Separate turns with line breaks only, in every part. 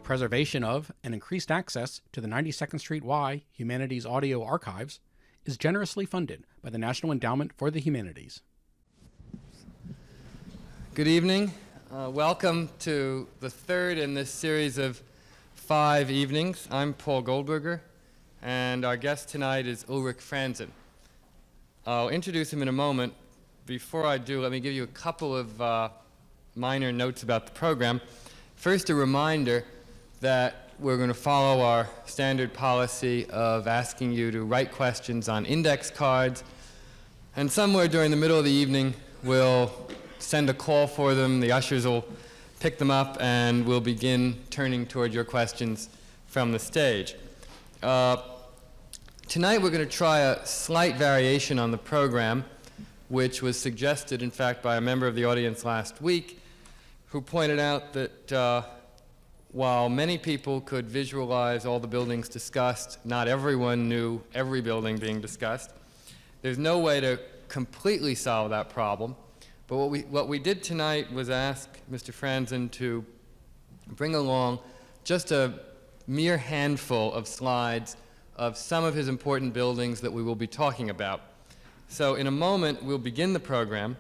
The preservation of and increased access to the 92nd Street Y Humanities Audio Archives is generously funded by the National Endowment for the Humanities.
Good evening. Welcome to the third in this series of 5 evenings. I'm Paul Goldberger, and our guest tonight is Ulrich Franzen. I'll introduce him in a moment. Before I do, let me give you a couple of minor notes about the program. First, a reminder that we're going to follow our standard policy of asking you to write questions on index cards, and somewhere during the middle of the evening, we'll send a call for them. The ushers will pick them up, and we'll begin turning toward your questions from the stage. Tonight, we're going to try a slight variation on the program, which was suggested, in fact, by a member of the audience last week, who pointed out that while many people could visualize all the buildings discussed, not everyone knew every building being discussed. There's no way to completely solve that problem. But what we did tonight was ask Mr. Franzen to bring along just a mere handful of slides of some of his important buildings that we will be talking about. So in a moment, we'll begin the program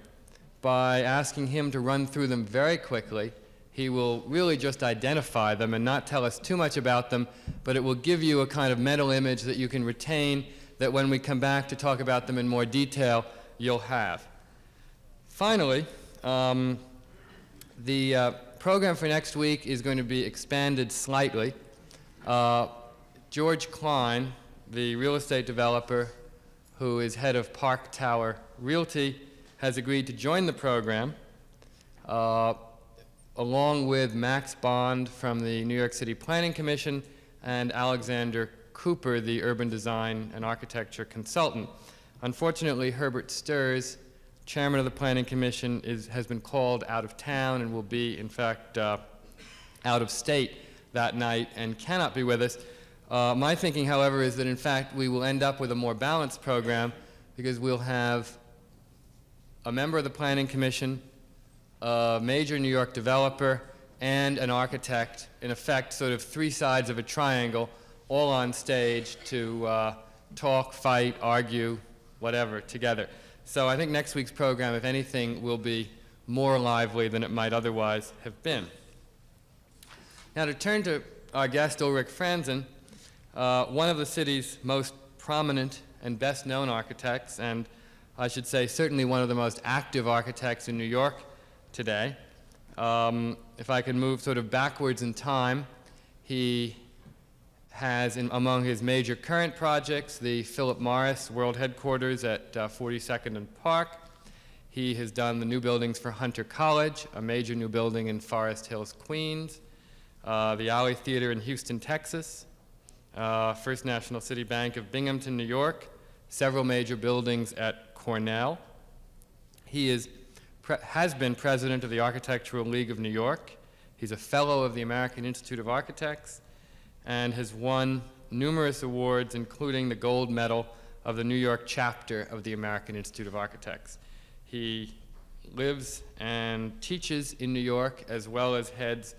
by asking him to run through them very quickly. He will really just identify them and not tell us too much about them, but it will give you a kind of mental image that you can retain, that when we come back to talk about them in more detail, you'll have. Finally, the program for next week is going to be expanded slightly. George Klein, the real estate developer who is head of Park Tower Realty, has agreed to join the program, along with Max Bond from the New York City Planning Commission and Alexander Cooper, the urban design and architecture consultant. Unfortunately, Herbert Sturz, chairman of the Planning Commission, has been called out of town and will be, in fact, out of state that night and cannot be with us. My thinking, however, is that, in fact, we will end up with a more balanced program because we'll have a member of the Planning Commission, a major New York developer, and an architect, in effect, sort of 3 sides of a triangle, all on stage to talk, fight, argue, whatever, together. So I think next week's program, if anything, will be more lively than it might otherwise have been. Now, to turn to our guest, Ulrich Franzen, one of the city's most prominent and best-known architects, and I should say certainly one of the most active architects in New York today. If I could move sort of backwards in time, he has among his major current projects the Phillip Morris World Headquarters at 42nd and Park. He has done the new buildings for Hunter College, a major new building in Forest Hills, Queens, the Alley Theater in Houston, Texas, First National City Bank of Binghamton, New York, several major buildings at Cornell. He has been president of the Architectural League of New York. He's a fellow of the American Institute of Architects and has won numerous awards, including the gold medal of the New York chapter of the American Institute of Architects. He lives and teaches in New York, as well as heads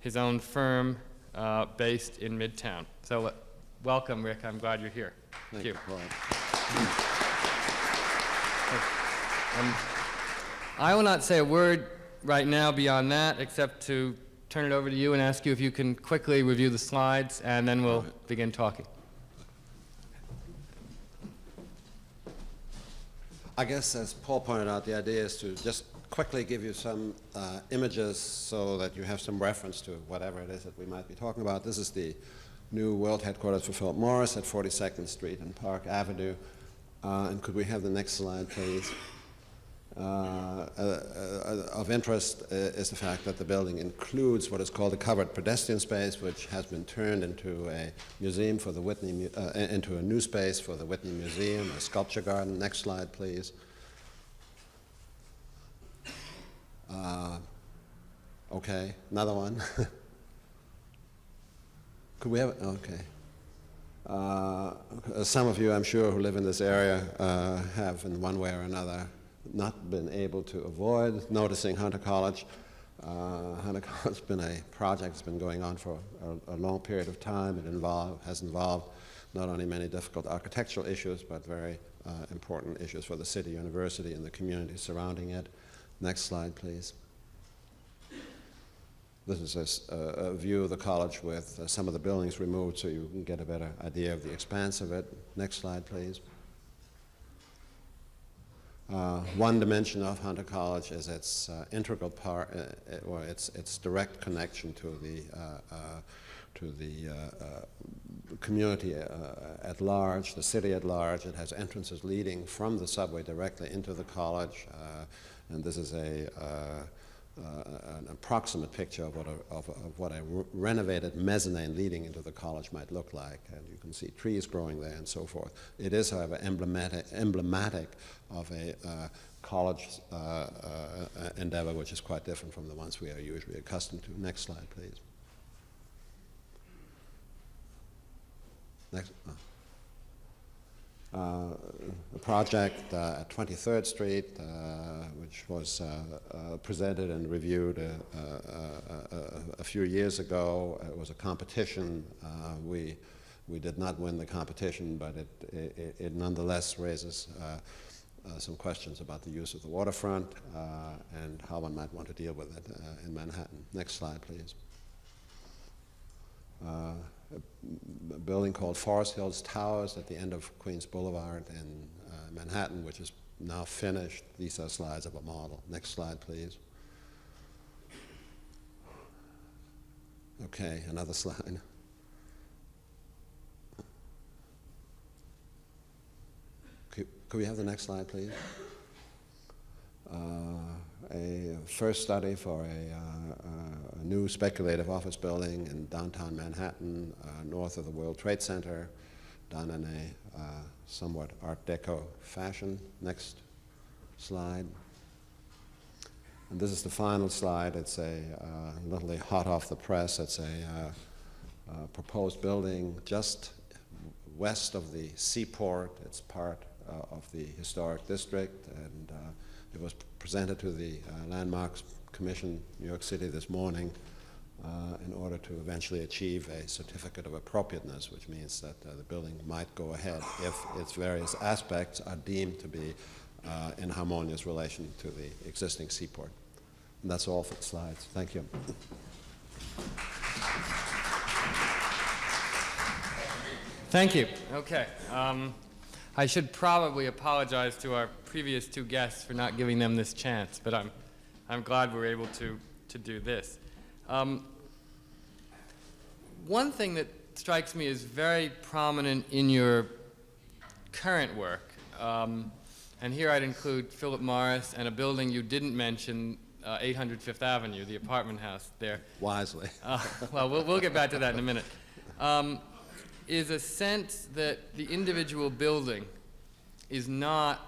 his own firm based in Midtown. So welcome, Rick. I'm glad you're here. Thank you. I will not say a word right now beyond that, except to turn it over to you and ask you if you can quickly review the slides, and then we'll begin talking.
I guess, as Paul pointed out, the idea is to just quickly give you some images so that you have some reference to whatever it is that we might be talking about. This is the new world headquarters for Phillip Morris at 42nd Street and Park Avenue. And could we have the next slide, please? Of interest is the fact that the building includes what is called a covered pedestrian space, which has been turned into a museum for the Whitney, into a new space for the Whitney Museum, a sculpture garden. Next slide, please. Okay, another one. Could we have it? Okay. Some of you, I'm sure, who live in this area have, in one way or another, not been able to avoid noticing Hunter College. Hunter College has been a project that's been going on for a long period of time. It has involved not only many difficult architectural issues, but very important issues for the city, university, and the community surrounding it. Next slide, please. This is a view of the college with some of the buildings removed so you can get a better idea of the expanse of it. Next slide, please. One dimension of Hunter College is its integral part, or its direct connection to the community at large, the city at large. It has entrances leading from the subway directly into the college, and this is an approximate picture of what a renovated mezzanine leading into the college might look like, and you can see trees growing there and so forth. It is, however, emblematic of a college endeavor, which is quite different from the ones we are usually accustomed to. Next slide, please. Next. A project at 23rd Street, which was presented and reviewed a few years ago. It was a competition. We did not win the competition, but it nonetheless raises some questions about the use of the waterfront and how one might want to deal with it in Manhattan. Next slide, please. A building called Forest Hills Towers at the end of Queens Boulevard in Manhattan, which is now finished. These are slides of a model. Next slide, please. Okay, another slide. Could we have the next slide, please? A first study for a new speculative office building in downtown Manhattan, north of the World Trade Center, done in a somewhat Art Deco fashion. Next slide. And this is the final slide. It's literally hot off the press. It's a proposed building just west of the seaport. It's part of the historic district, and it was presented to the Landmarks Commission, New York City, this morning in order to eventually achieve a certificate of appropriateness, which means that the building might go ahead if its various aspects are deemed to be in harmonious relation to the existing seaport. And that's all for the slides. Thank you.
Thank you. Okay. I should probably apologize to our previous two guests for not giving them this chance, but I'm glad we're able to do this. One thing that strikes me as very prominent in your current work, and here I'd include Phillip Morris and a building you didn't mention, 800 Fifth Avenue, the apartment house there.
Wisely.
Well, we'll get back to that in a minute. Is a sense that the individual building is not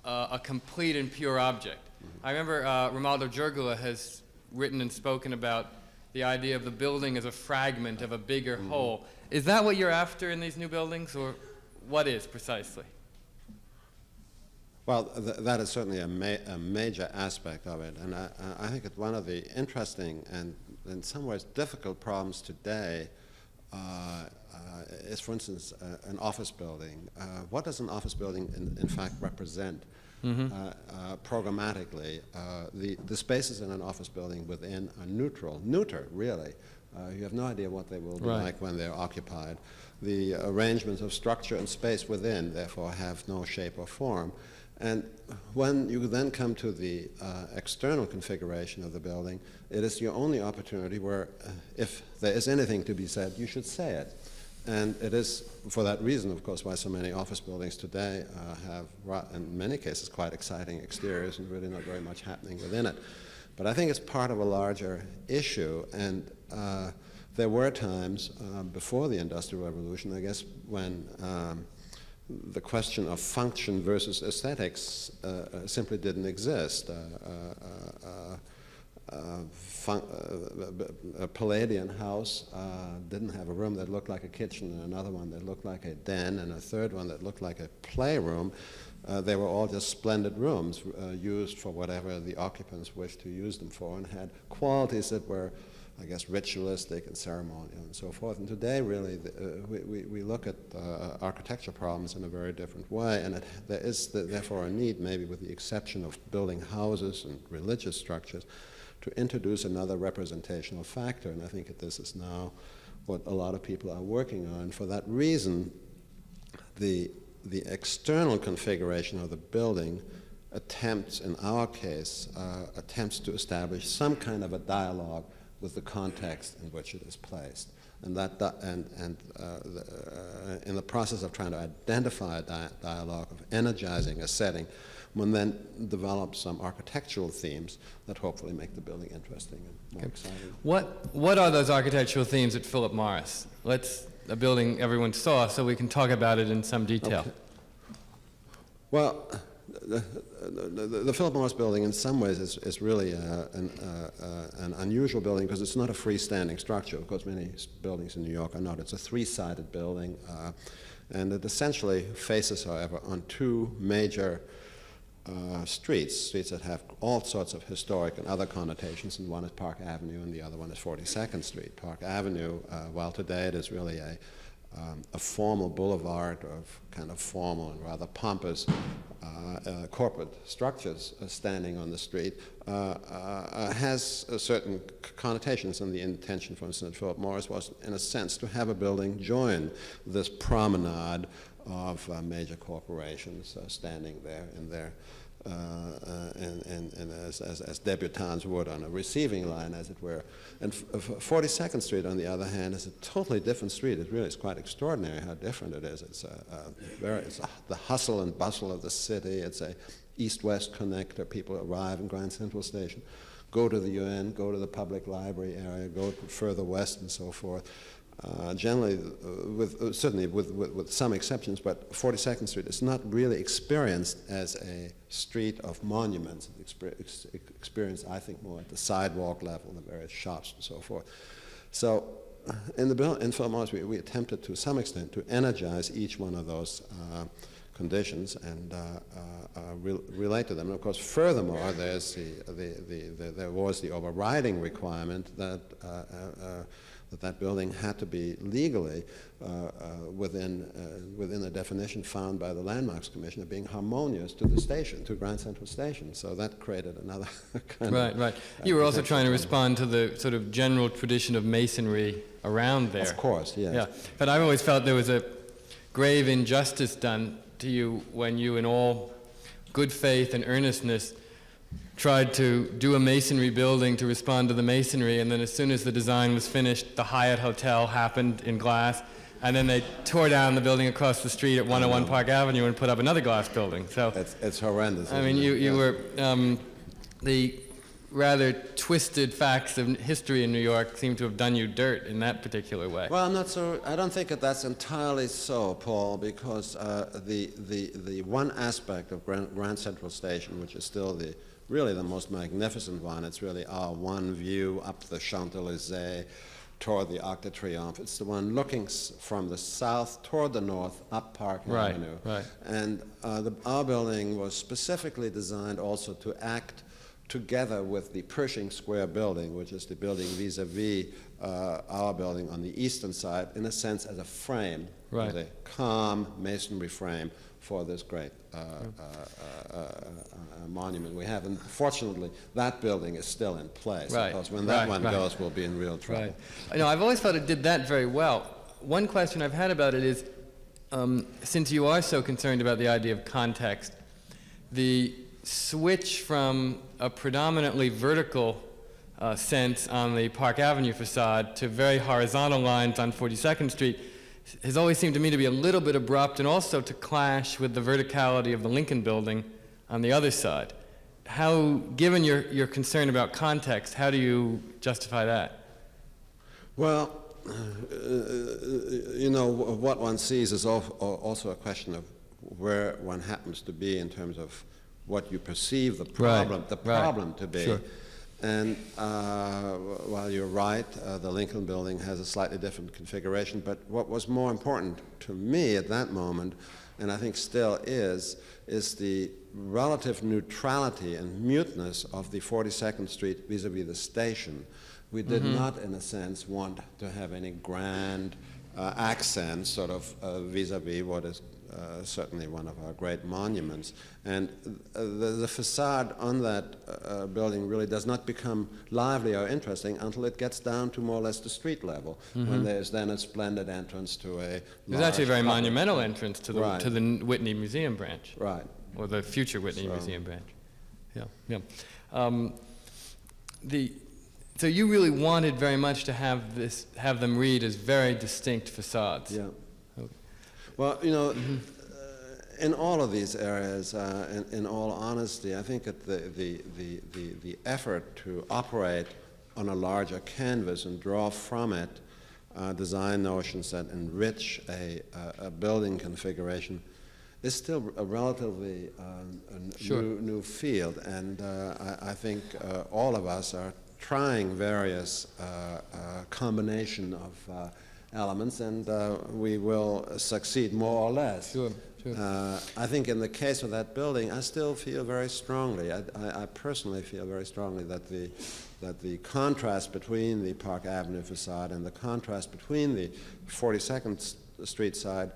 a complete and pure object. I remember Romaldo Giurgula has written and spoken about the idea of the building as a fragment of a bigger whole. Is that what you're after in these new buildings, or what is precisely?
Well, that is certainly a major aspect of it, and I think it's one of the interesting and in some ways difficult problems today is, for instance, an office building. What does an office building in fact represent programmatically? The spaces in an office building within are neuter, really. You have no idea what they will be like when they're occupied. The arrangements of structure and space within, therefore, have no shape or form. And when you then come to the external configuration of the building, it is your only opportunity where, if there is anything to be said, you should say it. And it is for that reason, of course, why so many office buildings today have, in many cases, quite exciting exteriors and really not very much happening within it. But I think it's part of a larger issue, and there were times before the Industrial Revolution, I guess, when the question of function versus aesthetics simply didn't exist. A Palladian house didn't have a room that looked like a kitchen, and another one that looked like a den, and a third one that looked like a playroom. They were all just splendid rooms used for whatever the occupants wished to use them for, and had qualities that were, I guess, ritualistic and ceremonial and so forth. And today, really, we look at architecture problems in a very different way, and there is therefore a need, maybe with the exception of building houses and religious structures, to introduce another representational factor. And I think that this is now what a lot of people are working on. For that reason, the external configuration of the building attempts, in our case, attempts to establish some kind of a dialogue with the context in which it is placed. And in the process of trying to identify a dialogue, of energizing a setting, one then develops some architectural themes that hopefully make the building interesting and more exciting.
What are those architectural themes at Phillip Morris? A building everyone saw, so we can talk about it in some detail.
Okay. Well, the Phillip Morris Building in some ways is really an unusual building because it's not a freestanding structure. Of course, many buildings in New York are not. It's a three-sided building, and it essentially faces, however, on two major streets that have all sorts of historic and other connotations, and one is Park Avenue and the other one is 42nd Street. Park Avenue, while today it is really a formal boulevard of kind of formal and rather pompous corporate structures standing on the street, has certain connotations, and the intention, for instance, at Phillip Morris was, in a sense, to have a building join this promenade of major corporations standing there in their as debutantes would on a receiving line, as it were. And 42nd Street, on the other hand, is a totally different street. It really is quite extraordinary how different it is. It's the hustle and bustle of the city. It's a east-west connector. People arrive in Grand Central Station, go to the UN, go to the public library area, go further west, and so forth. Generally, certainly with some exceptions, but 42nd Street is not really experienced as a street of monuments. It's experienced, I think, more at the sidewalk level, the various shops and so forth. So in Phillip Morris, we attempted to some extent to energize each one of those conditions and relate to them. And of course, furthermore, there was the overriding requirement that that building had to be legally within the definition found by the Landmarks Commission of being harmonious to the station, to Grand Central Station. So that created another kind of...
Right. You were also trying to respond to the sort of general tradition of masonry around there.
Of course, yes.
Yeah. But I've always felt there was a grave injustice done to you when you, in all good faith and earnestness, tried to do a masonry building to respond to the masonry, and then as soon as the design was finished, the Hyatt Hotel happened in glass, and then they tore down the building across the street at 101 Park Avenue and put up another glass building. So
it's horrendous.
I mean, you were the rather twisted facts of history in New York seem to have done you dirt in that particular way.
Well, I don't think that that's entirely so, Paul, because the one aspect of Grand Central Station, which is still really the most magnificent one, it's really our one view up the Champs-Élysées toward the Arc de Triomphe. It's the one looking from the south toward the north up Park Avenue. Right. And our building was specifically designed also to act together with the Pershing Square building, which is the building vis-a-vis our building on the eastern side, in a sense as a frame, as a calm masonry frame for this great monument we have. And fortunately, that building is still in place, because when that one goes, we'll be in real trouble.
Right. You know, I've always thought it did that very well. One question I've had about it is, since you are so concerned about the idea of context, the switch from a predominantly vertical sense on the Park Avenue facade to very horizontal lines on 42nd Street has always seemed to me to be a little bit abrupt, and also to clash with the verticality of the Lincoln Building on the other side. How, given your concern about context, how do you justify that?
Well, you know, what one sees is also a question of where one happens to be in terms of what you perceive the problem to be. Sure. And while you're right, the Lincoln Building has a slightly different configuration, but what was more important to me at that moment and I think still is the relative neutrality and muteness of the 42nd Street vis-a-vis the station. We did not, in a sense, want to have any grand accent sort of vis-a-vis what is certainly one of our great monuments. And the facade on that building really does not become lively or interesting until it gets down to more or less the street level, when there's then a splendid entrance to a
There's actually a very monumental entrance to the,
Right.
to the Whitney Museum branch.
Right.
Or the future Whitney Museum branch. Yeah, yeah. So you really wanted very much to have them read as very distinct facades.
Yeah.
Okay.
Well, you know, in all of these areas, in all honesty, I think that the effort to operate on a larger canvas and draw from it design notions that enrich a building configuration is still a relatively new field, and I think all of us are trying various combination of elements, and we will succeed more or less.
Sure, sure.
I think in the case of that building, I still feel very strongly, I personally feel very strongly that the contrast between the Park Avenue facade and the contrast between the 42nd Street side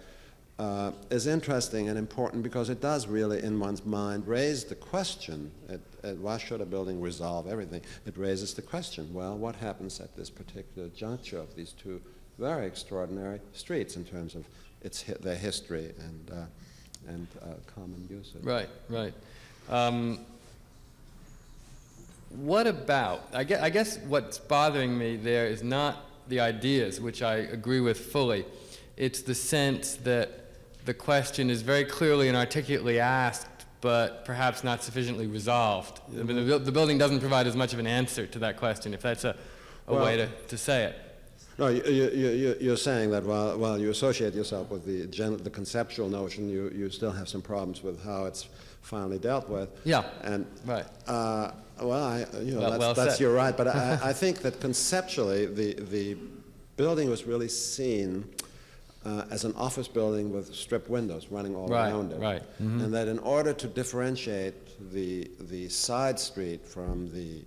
is interesting and important, because it does really, in one's mind, raise the question, why should a building resolve everything? It raises the question, well, what happens at this particular juncture of these two very extraordinary streets in terms of their history and common usage?
Right, right. What about, I guess what's bothering me there is not the ideas, which I agree with fully. It's the sense that the question is very clearly and articulately asked, but perhaps not sufficiently resolved. I mean, the building doesn't provide as much of an answer to that question, if that's a way to say it.
No, you're saying that while you associate yourself with the conceptual notion, you still have some problems with how it's finally dealt with.
Yeah,
and
right.
That's you're right. But I think that conceptually, the building was really seen as an office building with strip windows running all around it.
Right. Mm-hmm.
And that in order to differentiate the side street from the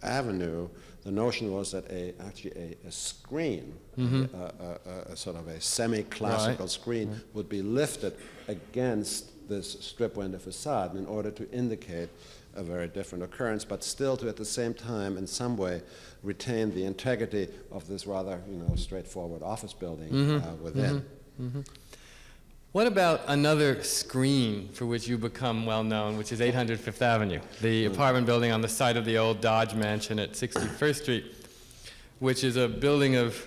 avenue, the notion was that actually a screen, a sort of a semi-classical screen, would be lifted against this strip window facade in order to indicate a very different occurrence, but still to at the same time in some way retain the integrity of this rather straightforward office building within.
What about another screen for which you become well known, which is 800 Fifth Avenue, the apartment building on the site of the old Dodge Mansion at 61st Street, which is a building of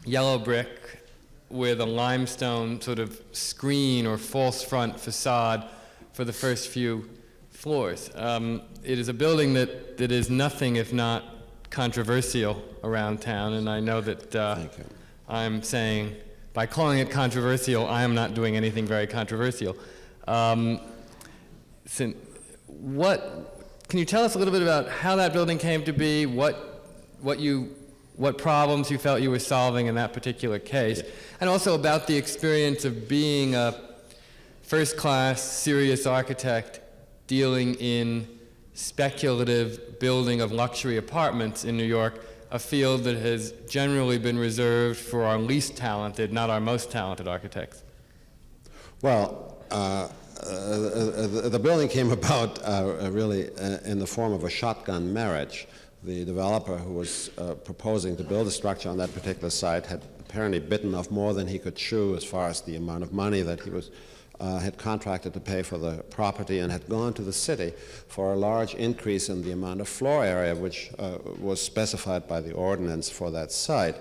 yellow brick with a limestone sort of screen or false front facade for the first few floors. It is a building that is nothing if not controversial around town, and I know that I'm saying, by calling it controversial, I am not doing anything very controversial. Can you tell us a little bit about how that building came to be, what problems you felt you were solving in that particular case, and also about the experience of being a first-class, serious architect dealing in speculative building of luxury apartments in New York, a field that has generally been reserved for our least talented, not our most talented architects?
Well, the building came about really in the form of a shotgun marriage. The developer who was proposing to build a structure on that particular site had apparently bitten off more than he could chew as far as the amount of money that he was had contracted to pay for the property, and had gone to the city for a large increase in the amount of floor area which was specified by the ordinance for that site.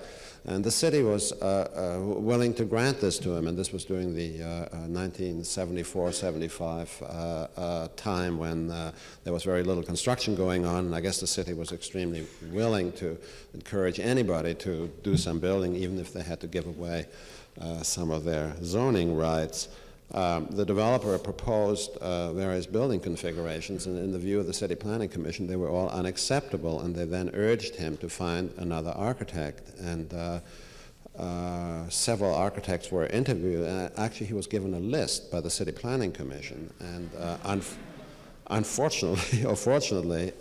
And the city was willing to grant this to him, and this was during the 1974-75 time when there was very little construction going on, and I guess the city was extremely willing to encourage anybody to do some building, even if they had to give away some of their zoning rights. The developer proposed various building configurations, and in the view of the City Planning Commission, they were all unacceptable, and they then urged him to find another architect. And several architects were interviewed, and actually he was given a list by the City Planning Commission, and unfortunately, or fortunately,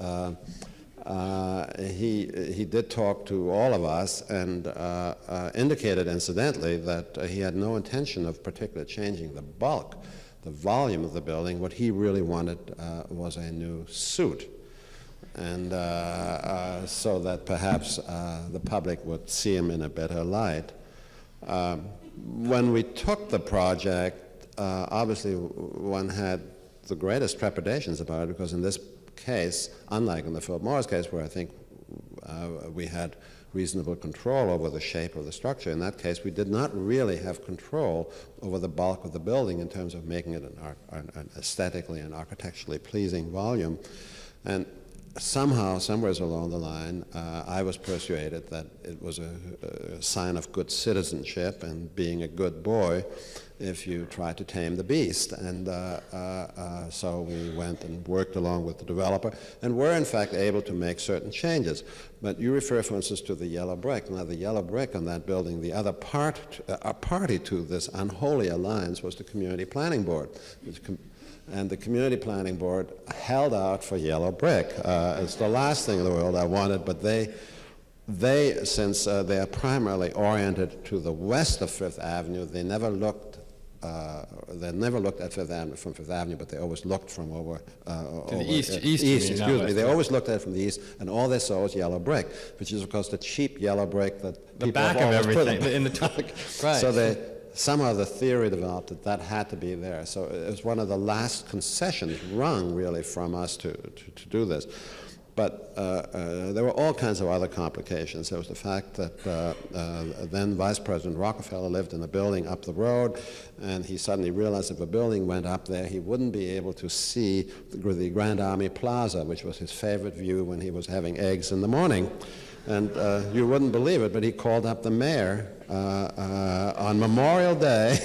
he did talk to all of us and indicated incidentally that he had no intention of particularly changing the bulk, the volume of the building. What he really wanted was a new suite, and so that perhaps the public would see him in a better light. When we took the project, obviously one had the greatest trepidations about it, because in this case, unlike in the Phillip Morris case, where I think we had reasonable control over the shape of the structure, in that case we did not really have control over the bulk of the building in terms of making it an aesthetically and architecturally pleasing volume. And somehow, somewhere along the line, I was persuaded that it was a sign of good citizenship and being a good boy if you try to tame the beast. And so we went and worked along with the developer and were in fact able to make certain changes. But you refer, for instance, to the yellow brick. Now, the yellow brick on that building, the other party to this unholy alliance was the Community Planning Board. And the Community Planning Board held out for yellow brick. It's the last thing in the world I wanted, but they since they are primarily oriented to the west of Fifth Avenue, they never looked at Fifth Avenue from Fifth Avenue, but they always looked from over
to the east.
Excuse me. They always looked at it from the east, and all they saw was yellow brick, which is of course the cheap yellow brick that
the
people
back
have
of
always
everything
put
in the
back.
right.
So somehow the theory developed that that had to be there. So it was one of the last concessions wrung, really, from us to do this. But there were all kinds of other complications. There was the fact that then Vice President Rockefeller lived in a building up the road, and he suddenly realized if a building went up there, he wouldn't be able to see the Grand Army Plaza, which was his favorite view when he was having eggs in the morning. And you wouldn't believe it, but he called up the mayor on Memorial Day,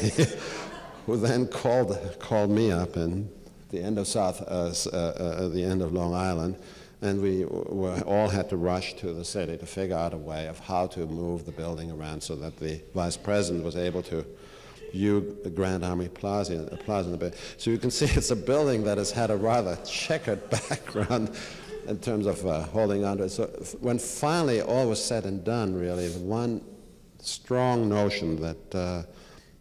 who then called me up in the end of the end of Long Island, and we all had to rush to the city to figure out a way of how to move the building around so that the vice president was able to view the Grand Army Plaza in the bay. So you can see it's a building that has had a rather checkered background in terms of holding on to it. So when finally all was said and done, really, the one strong notion that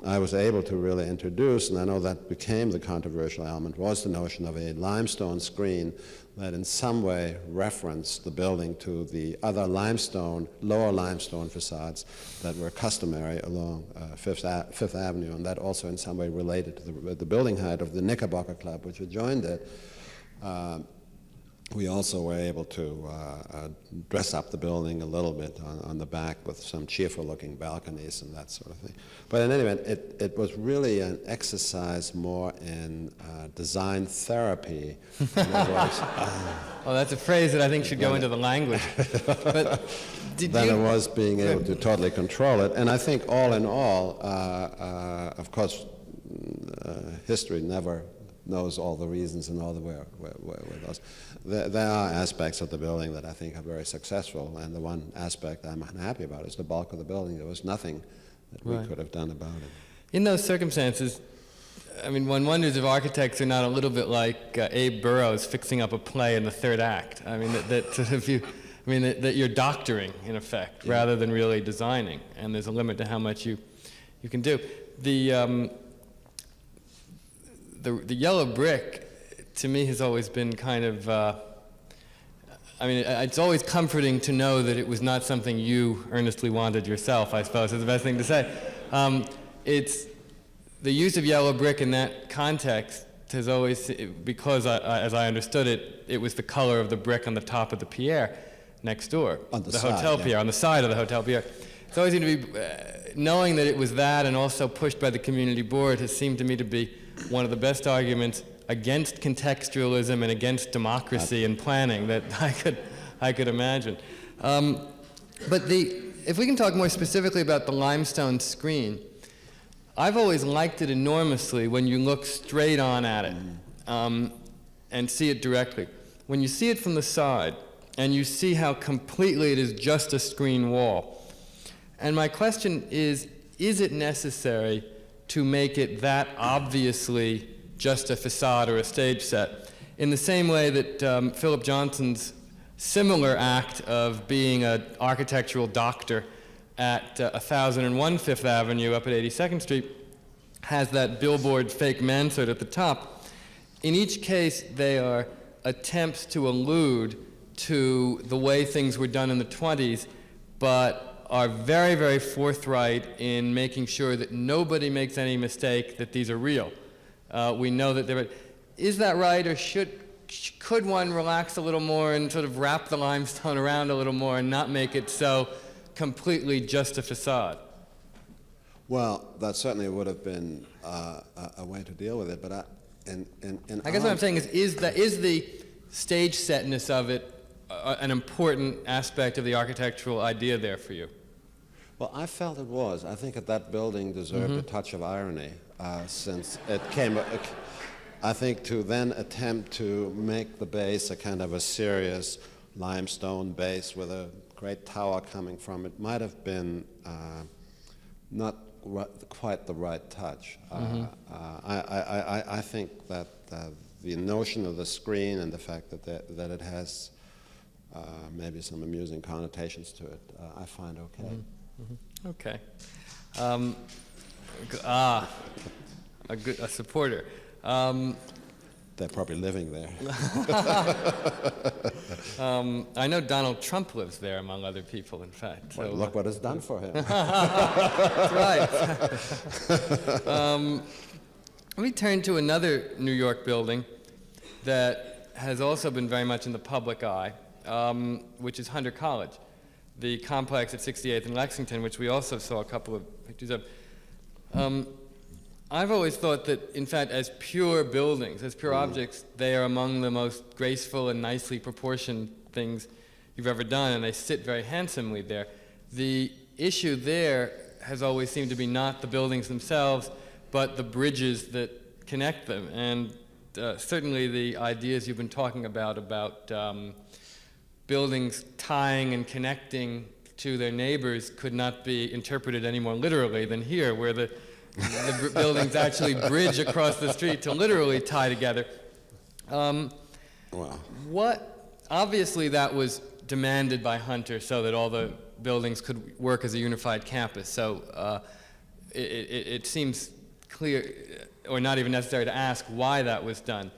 I was able to really introduce, and I know that became the controversial element, was the notion of a limestone screen that in some way referenced the building to the other lower limestone facades that were customary along Fifth Avenue, and that also in some way related to the building height of the Knickerbocker Club, which adjoined it. We also were able to dress up the building a little bit on the back with some cheerful-looking balconies and that sort of thing. But in any event, it was really an exercise more in design therapy.
Well, that's a phrase that I think should go into the language. But
than it was being able to totally control it. And I think all in all, of course, history never knows all the reasons and all the where those. There are aspects of the building that I think are very successful, and the one aspect I'm unhappy about is the bulk of the building. There was nothing that we could have done about it.
In those circumstances, I mean, one wonders if architects are not a little bit like Abe Burrows fixing up a play in the third act. I mean, that sort of that you're doctoring, in effect, rather than really designing, and there's a limit to how much you can do. The yellow brick, to me, has always been kind of, it's always comforting to know that it was not something you earnestly wanted yourself, I suppose, is the best thing to say. It's the use of yellow brick in that context has always, because as I understood it, it was the color of the brick on the top of the Pierre next door.
On the side,
Hotel Pierre, on the side of the Hotel Pierre. It's always seemed to be, knowing that it was that and also pushed by the community board has seemed to me to be one of the best arguments against contextualism and against democracy and planning that I could imagine. But if we can talk more specifically about the limestone screen, I've always liked it enormously when you look straight on at it and see it directly. When you see it from the side and you see how completely it is just a screen wall, And my question is it necessary to make it that obviously just a facade or a stage set? In the same way that Philip Johnson's similar act of being an architectural doctor at 1001 Fifth Avenue up at 82nd Street has that billboard fake mansard at the top. In each case, they are attempts to allude to the way things were done in the 20s, but are very, very forthright in making sure that nobody makes any mistake that these are real. We know that they're... Is that right, or could one relax a little more and sort of wrap the limestone around a little more and not make it so completely just a facade?
Well, that certainly would have been a way to deal with it, but
I guess what I'm saying is the stage setness of it an important aspect of the architectural idea there for you?
Well, I felt it was. I think that building deserved a touch of irony, since it came, I think, to then attempt to make the base a kind of a serious limestone base with a great tower coming from it might have been not quite the right touch. I think that the notion of the screen and the fact that it has maybe some amusing connotations to it, I find okay.
Okay. A supporter.
They're probably living there.
I know Donald Trump lives there, among other people, in fact.
Well, look what it's done for him.
That's right. Let me turn to another New York building that has also been very much in the public eye, which is Hunter College, the complex at 68th and Lexington, which we also saw a couple of pictures of. I've always thought that, in fact, as pure buildings, as pure objects, they are among the most graceful and nicely proportioned things you've ever done, and they sit very handsomely there. The issue there has always seemed to be not the buildings themselves, but the bridges that connect them. And certainly the ideas you've been talking about buildings tying and connecting to their neighbors could not be interpreted any more literally than here, where the buildings actually bridge across the street to literally tie together.
Wow.
Obviously that was demanded by Hunter so that all the buildings could work as a unified campus. So it seems clear, or not even necessary to ask why that was done.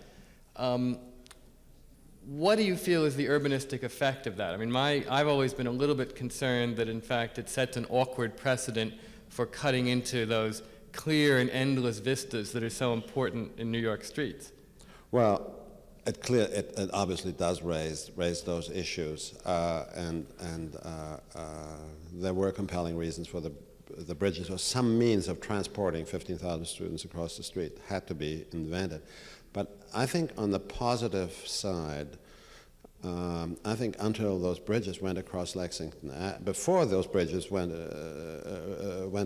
What do you feel is the urbanistic effect of that? I mean, I've always been a little bit concerned that, in fact, it sets an awkward precedent for cutting into those clear and endless vistas that are so important in New York streets.
Well, it obviously does raise those issues, and there were compelling reasons for the bridges, or some means of transporting 15,000 students across the street had to be invented. But I think on the positive side, I think until those bridges went across Lexington, before those bridges went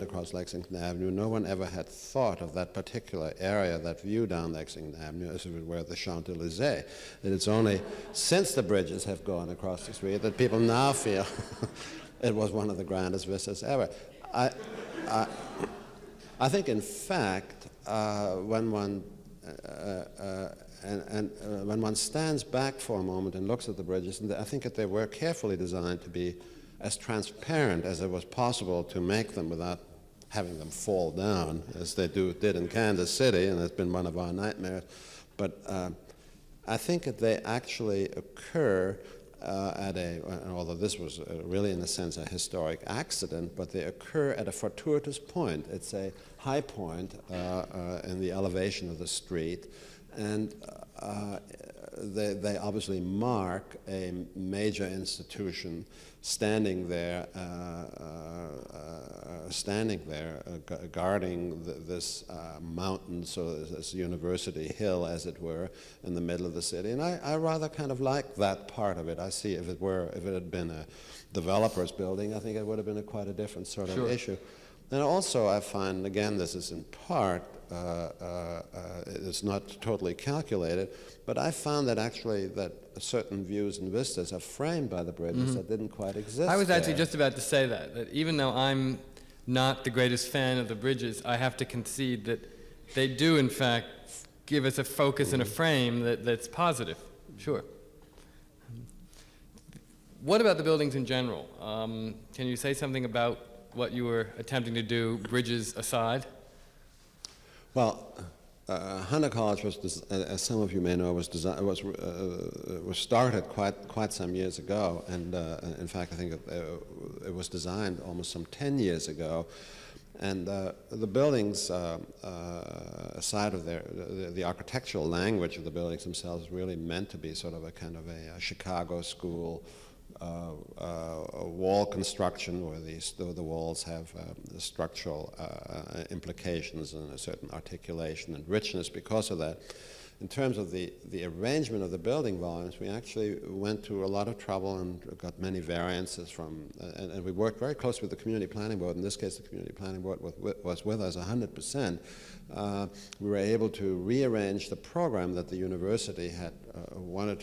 across Lexington Avenue, no one ever had thought of that particular area, that view down Lexington Avenue, as if it were the Champs-Élysées. That it's only since the bridges have gone across the street that people now feel it was one of the grandest vistas ever. I think, in fact, when one when one stands back for a moment and looks at the bridges, and I think that they were carefully designed to be as transparent as it was possible to make them without having them fall down, as they did in Kansas City, and it's been one of our nightmares. But I think that they actually occur although this was really in a sense a historic accident, but they occur at a fortuitous point. It's a high point in the elevation of the street, and they obviously mark a major institution standing there guarding this mountain, so this university hill, as it were, in the middle of the city. And I rather kind of like that part of it. I see if it had been a developer's building, I think it would have been quite a different sort of issue. And also I find, again, this is in part, it's not totally calculated, but I found that actually that certain views and vistas are framed by the bridges that didn't quite exist.
I was actually
there.
just about to say that even though I'm not the greatest fan of the bridges, I have to concede that they do, in fact, give us a focus and a frame that's positive. Sure. What about the buildings in general? Can you say something about what you were attempting to do, bridges aside?
Well, Hunter College was, as some of you may know, was started quite some years ago, and in fact, I think it was designed almost some 10 years ago. And the buildings, aside of the architectural language of the buildings themselves, is really meant to be sort of a kind of a Chicago school wall construction, where the walls have structural implications and a certain articulation and richness because of that. In terms of the arrangement of the building volumes, we actually went to a lot of trouble and got many variances from, and we worked very closely with the Community Planning Board. In this case, the Community Planning Board was with us 100%. We were able to rearrange the program that the university had wanted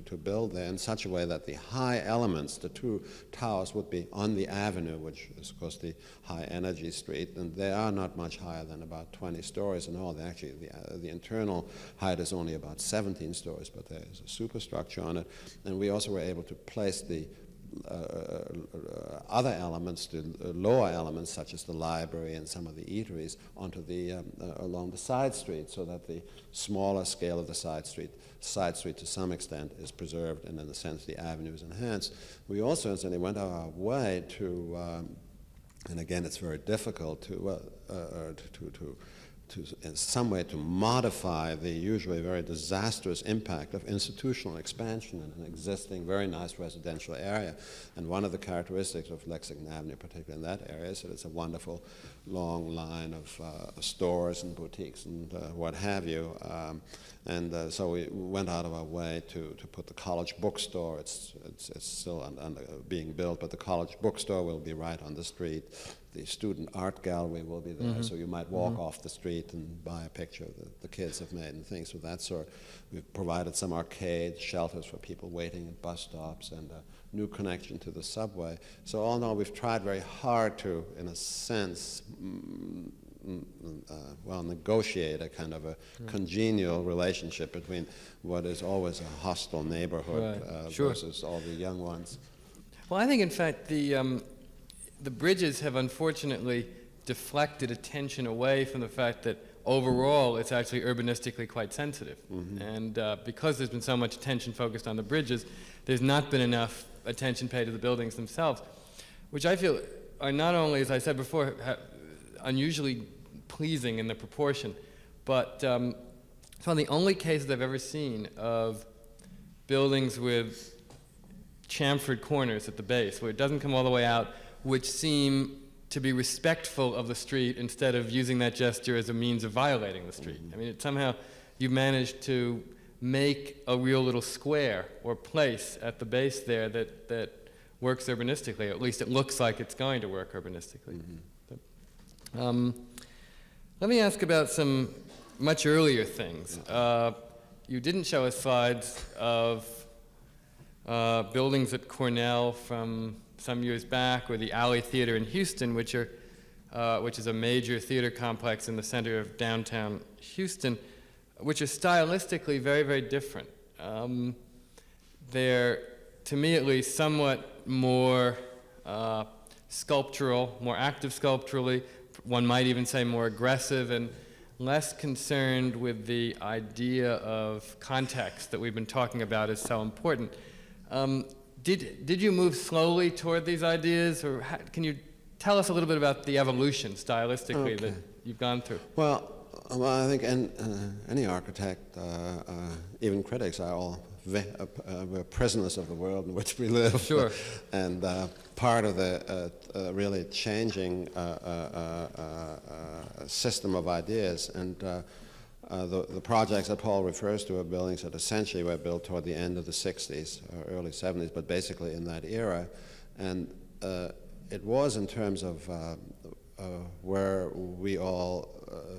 to build there in such a way that the high elements, the two towers, would be on the avenue, which is, of course, the high energy street, and they are not much higher than about 20 stories in all. Actually, the internal height is only about 17 stories, but there is a superstructure on it. And we also were able to place the other elements, the lower elements, such as the library and some of the eateries, onto the along the side street, so that the smaller scale of the side street to some extent is preserved, and in a sense the avenue is enhanced. We also incidentally went our way to, and again it's very difficult to in some way to modify the usually very disastrous impact of institutional expansion in an existing very nice residential area. And one of the characteristics of Lexington Avenue, particularly in that area, is that it's a wonderful long line of stores and boutiques and what have you. So we went out of our way to put the college bookstore. It's still being built, but the college bookstore will be right on the street. The student art gallery will be there, so you might walk off the street and buy a picture that the kids have made and things of that sort. We've provided some arcades, shelters for people waiting at bus stops, and a new connection to the subway. So all in all, we've tried very hard to, in a sense, negotiate a kind of a congenial relationship between what is always a hostile neighborhood versus all the young ones.
Well, I think, in fact, the bridges have unfortunately deflected attention away from the fact that overall it's actually urbanistically quite sensitive. And because there's been so much attention focused on the bridges, there's not been enough attention paid to the buildings themselves, which I feel are not only, as I said before, unusually pleasing in the proportion, but it's one of the only cases I've ever seen of buildings with chamfered corners at the base, where it doesn't come all the way out, which seem to be respectful of the street instead of using that gesture as a means of violating the street. I mean, somehow you've managed to make a real little square or place at the base there that works urbanistically, or at least it looks like it's going to work urbanistically. Let me ask about some much earlier things. You didn't show us slides of buildings at Cornell from some years back, or the Alley Theater in Houston, which is a major theater complex in the center of downtown Houston, which are stylistically very, very different. They're, to me at least, somewhat more sculptural, more active sculpturally, one might even say more aggressive, and less concerned with the idea of context that we've been talking about is so important. Did you move slowly toward these ideas, or can you tell us a little bit about the evolution stylistically that you've gone through?
Well, I think any architect, even critics, are all we're prisoners of the world in which we live.
Sure.
And part of the really changing system of ideas, and the projects that Paul refers to are buildings that essentially were built toward the end of the 60s or early 70s, but basically in that era. And it was, in terms of where we all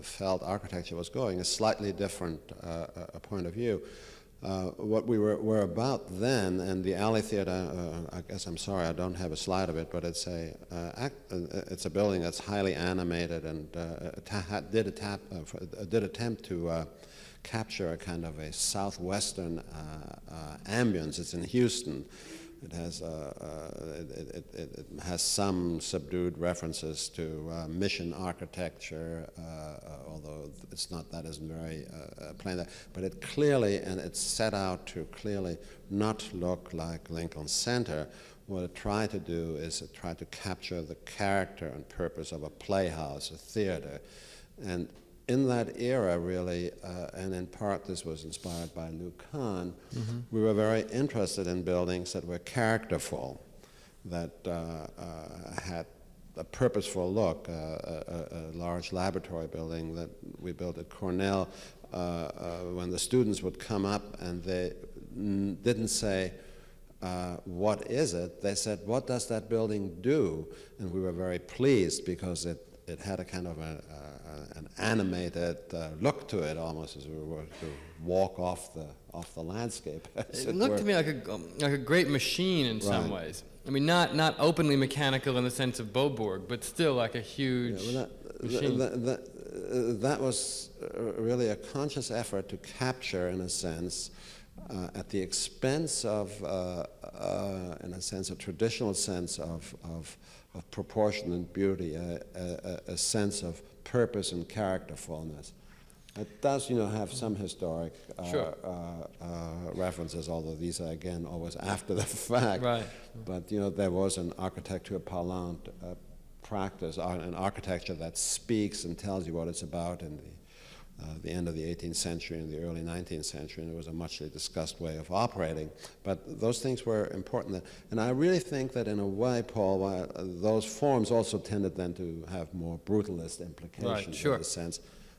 felt architecture was going, a slightly different point of view. What we were about then, and the Alley Theater, I guess, I'm sorry, I don't have a slide of it, but it's a building that's highly animated and did attempt to capture a kind of a southwestern ambience. It's in Houston. It has some subdued references to mission architecture, although that isn't very plain there. But it clearly, and it's set out to clearly not look like Lincoln Center. What it tried to do is it tried to capture the character and purpose of a playhouse, a theater. And in that era, really, and in part this was inspired by Liu Kahn, we were very interested in buildings that were characterful, that had a purposeful look. A large laboratory building that we built at Cornell, when the students would come up and they didn't say, what is it? They said, what does that building do? And we were very pleased because it had a kind of an animated look to it, almost as we were to walk off the landscape.
It looked to me like a great machine in some ways. I mean, not openly mechanical in the sense of Boborg, but still like a huge machine.
That was really a conscious effort to capture, in a sense, at the expense of, in a sense, a traditional sense of proportion and beauty, a sense of purpose and characterfulness. It does, have some historic references, although these are, again, always after the fact.
Right.
But, there was an architecture parlante practice, an architecture that speaks and tells you what it's about in the end of the 18th century and the early 19th century, and it was a muchly discussed way of operating. But those things were important. And I really think that in a way, Paul, those forms also tended then to have more brutalist implications in a sense.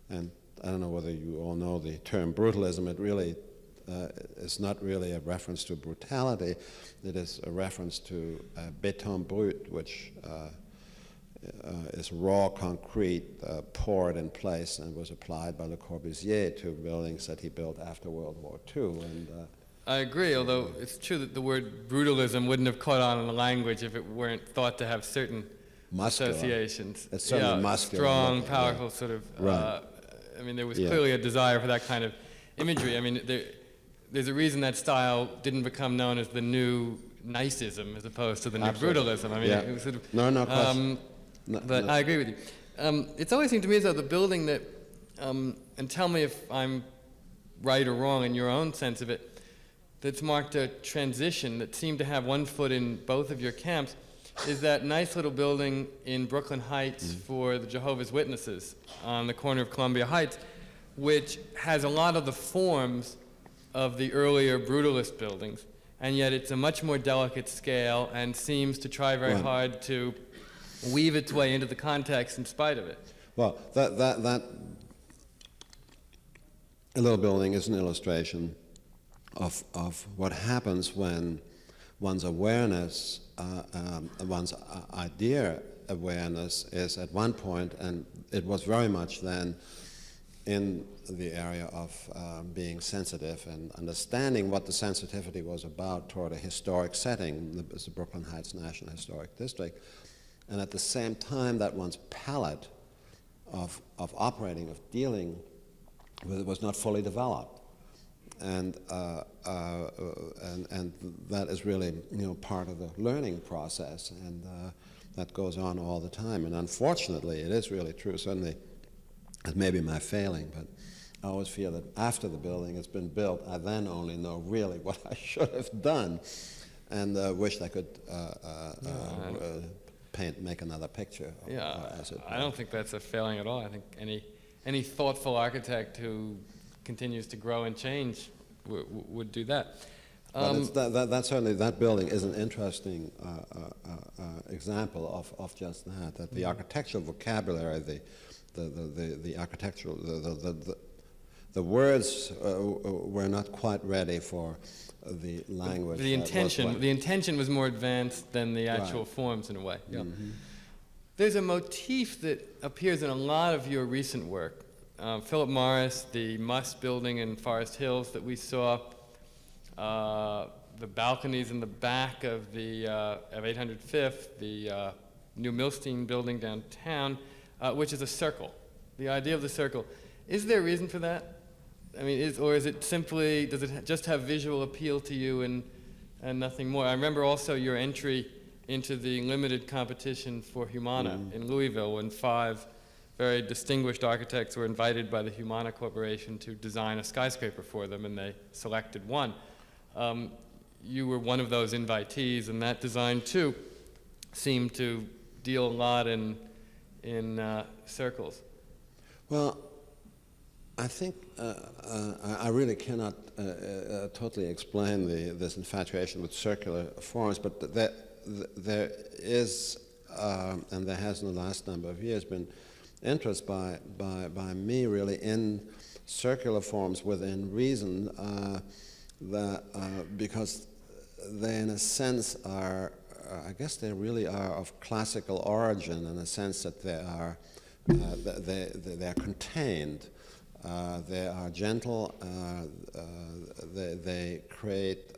And I don't know whether you all know the term brutalism. It really is not really a reference to brutality. It is a reference to béton brut, which is raw concrete poured in place and was applied by Le Corbusier to buildings that he built after World War II. And
I agree, although it's true that the word brutalism wouldn't have caught on in the language if it weren't thought to have certain associations.
It's certainly muscular.
Strong, powerful sort of, I mean, there was clearly a desire for that kind of imagery. I mean, there's a reason that style didn't become known as the new nicism as opposed to the new brutalism. I mean, it was sort of...
No question.
But I agree with you. It's always seemed to me as though the building that, and tell me if I'm right or wrong in your own sense of it, that's marked a transition that seemed to have one foot in both of your camps, is that nice little building in Brooklyn Heights for the Jehovah's Witnesses on the corner of Columbia Heights, which has a lot of the forms of the earlier brutalist buildings, and yet it's a much more delicate scale and seems to try very hard to weave its way into the context in spite of it.
Well, that little building is an illustration of what happens when one's awareness, one's idea awareness is at one point, and it was very much then in the area of being sensitive and understanding what the sensitivity was about toward a historic setting, the Brooklyn Heights National Historic District. And at the same time that one's palette of operating, of dealing with it was not fully developed. And that is really, part of the learning process, and that goes on all the time. And unfortunately, it is really true. Certainly, it may be my failing, but I always feel that after the building has been built, I then only know really what I should have done, and wished I could make another picture.
I don't think that's a failing at all. I think any thoughtful architect who continues to grow and change would do that.
That certainly, that building is an interesting example of just that the architectural vocabulary, the architectural, the words were not quite ready for the language.
The intention was more advanced than the actual forms in a way. Yeah. There's a motif that appears in a lot of your recent work. Phillip Morris, the Morris Building in Forest Hills that we saw, the balconies in the back of the of 805th, the new Milstein Building downtown, which is a circle. The idea of the circle. Is there a reason for that? I mean, or is it simply, does it just have visual appeal to you and nothing more? I remember also your entry into the limited competition for Humana in Louisville when 5 very distinguished architects were invited by the Humana Corporation to design a skyscraper for them, and they selected one. You were one of those invitees, and that design too seemed to deal a lot in circles.
Well, I think I really cannot totally explain this infatuation with circular forms, but there is, and there has in the last number of years been interest by me really in circular forms within reason, because they in a sense are, I guess they really are of classical origin in a sense that they are contained. They are gentle, they create,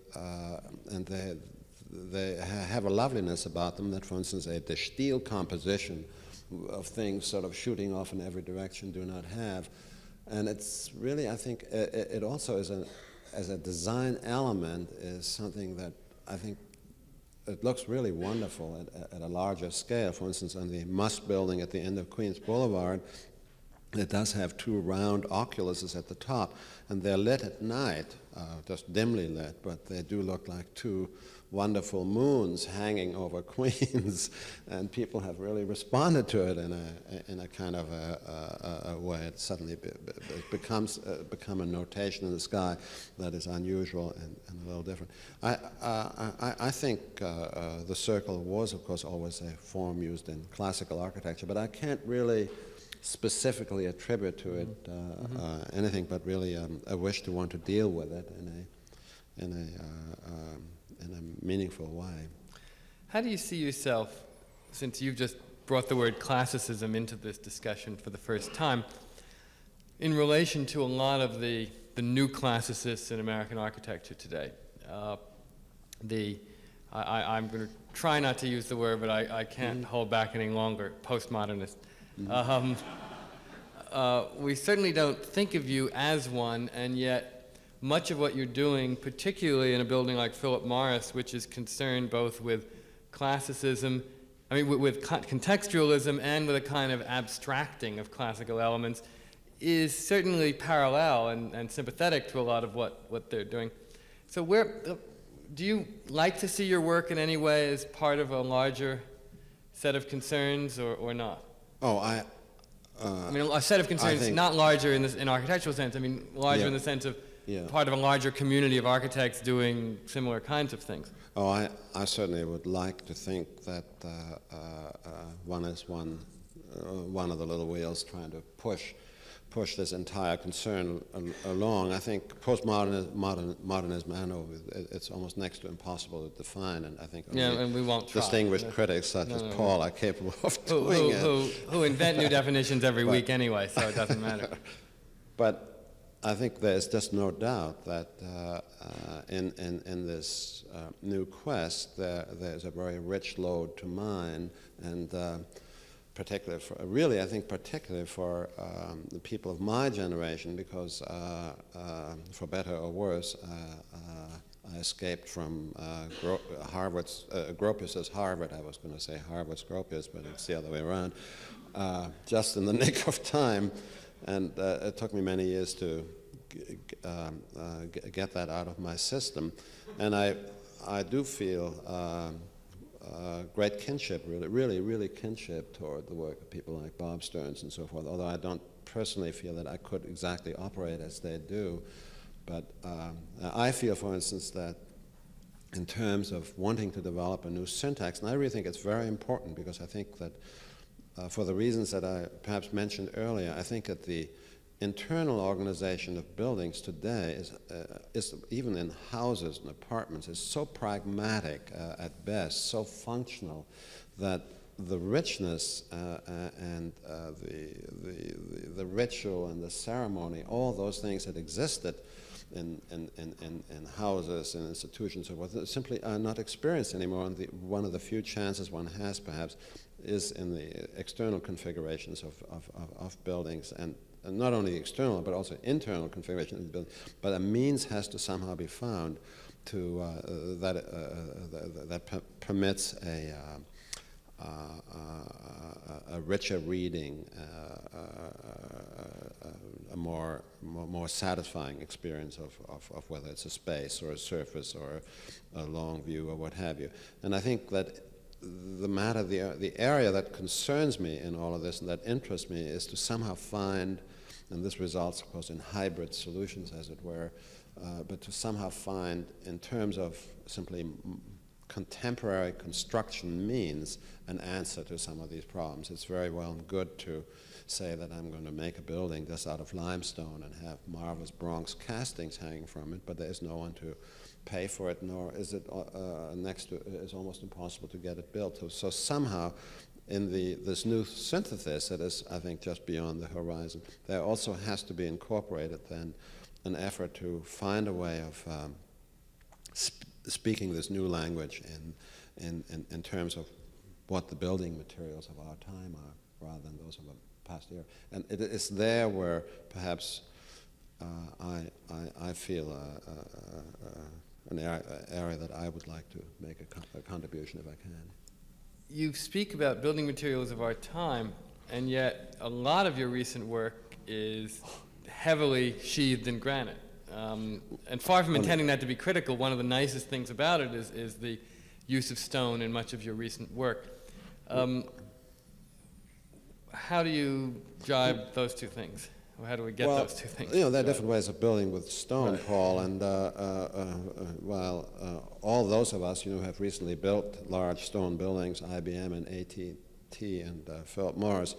and they have a loveliness about them that, for instance, the steel composition of things sort of shooting off in every direction do not have. And it's really, I think, it also is as a design element is something that I think it looks really wonderful at a larger scale. For instance, on the Morris Building at the end of Queens Boulevard, it does have 2 round oculuses at the top, and they're lit at night, just dimly lit, but they do look like 2 wonderful moons hanging over Queens, and people have really responded to it in a kind of a way. It suddenly become a notation in the sky that is unusual and a little different. I think the circle was, of course, always a form used in classical architecture, but I can't really specifically attribute to it anything but really a wish to want to deal with it in a meaningful way.
How do you see yourself, since you've just brought the word classicism into this discussion for the first time, in relation to a lot of the new classicists in American architecture today? I'm going to try not to use the word, but I can't hold back any longer, postmodernist. We certainly don't think of you as one, and yet much of what you're doing, particularly in a building like Phillip Morris, which is concerned both with classicism, with contextualism and with a kind of abstracting of classical elements, is certainly parallel and sympathetic to a lot of what they're doing. So do you like to see your work in any way as part of a larger set of concerns or not?
Oh,
a set of concerns, not larger in architectural sense. I mean, larger in the sense of part of a larger community of architects doing similar kinds of things.
Oh, I certainly would like to think that one is one of the little wheels trying to push this entire concern along. I think postmodernism, I know it's almost next to impossible to define, and I think
and we won't try.
Distinguished critics such as Paul are capable of doing it.
Who invent new definitions every week anyway, so it doesn't matter.
But I think there's just no doubt that in this new quest there's a very rich lode to mine, and particularly for the people of my generation, because for better or worse, I escaped from Gropius's Harvard. I was going to say Harvard's Gropius, but it's the other way around. Just in the nick of time, and it took me many years to get that out of my system, and I do feel great kinship, really kinship toward the work of people like Bob Stearns and so forth, although I don't personally feel that I could exactly operate as they do. But I feel, for instance, that in terms of wanting to develop a new syntax, and I really think it's very important, because I think that for the reasons that I perhaps mentioned earlier, I think that the internal organization of buildings today is even in houses and apartments, is so pragmatic at best, so functional, that the richness and the ritual and the ceremony, all those things that existed in houses and institutions, or what, simply are not experienced anymore. And one of the few chances one has, perhaps, is in the external configurations of buildings, and not only external but also internal configuration of the building. But a means has to somehow be found to that permits a richer reading, a more satisfying experience of whether it's a space or a surface or a long view or what have you. And I think that the area that concerns me in all of this and that interests me is to somehow find, and this results, of course, in hybrid solutions, as it were, but to somehow find, in terms of simply contemporary construction means, an answer to some of these problems. It's very well and good to say that I'm going to make a building just out of limestone and have marvelous Bronx castings hanging from it, but there's no one to pay for it, nor is it it's almost impossible to get it built. So somehow, in this new synthesis that is, I think, just beyond the horizon, there also has to be incorporated then an effort to find a way of speaking this new language in terms of what the building materials of our time are, rather than those of a past era. And it is there where perhaps I feel an area that I would like to make a contribution if I can.
You speak about building materials of our time, and yet a lot of your recent work is heavily sheathed in granite. And far from intending that to be critical, one of the nicest things about it is the use of stone in much of your recent work. How do you jibe those two things? Or how do we get those two things?
You know, there are different ways of building with stone, right, Paul, and while all those of us, who have recently built large stone buildings, IBM and AT&T and Phillip Morris,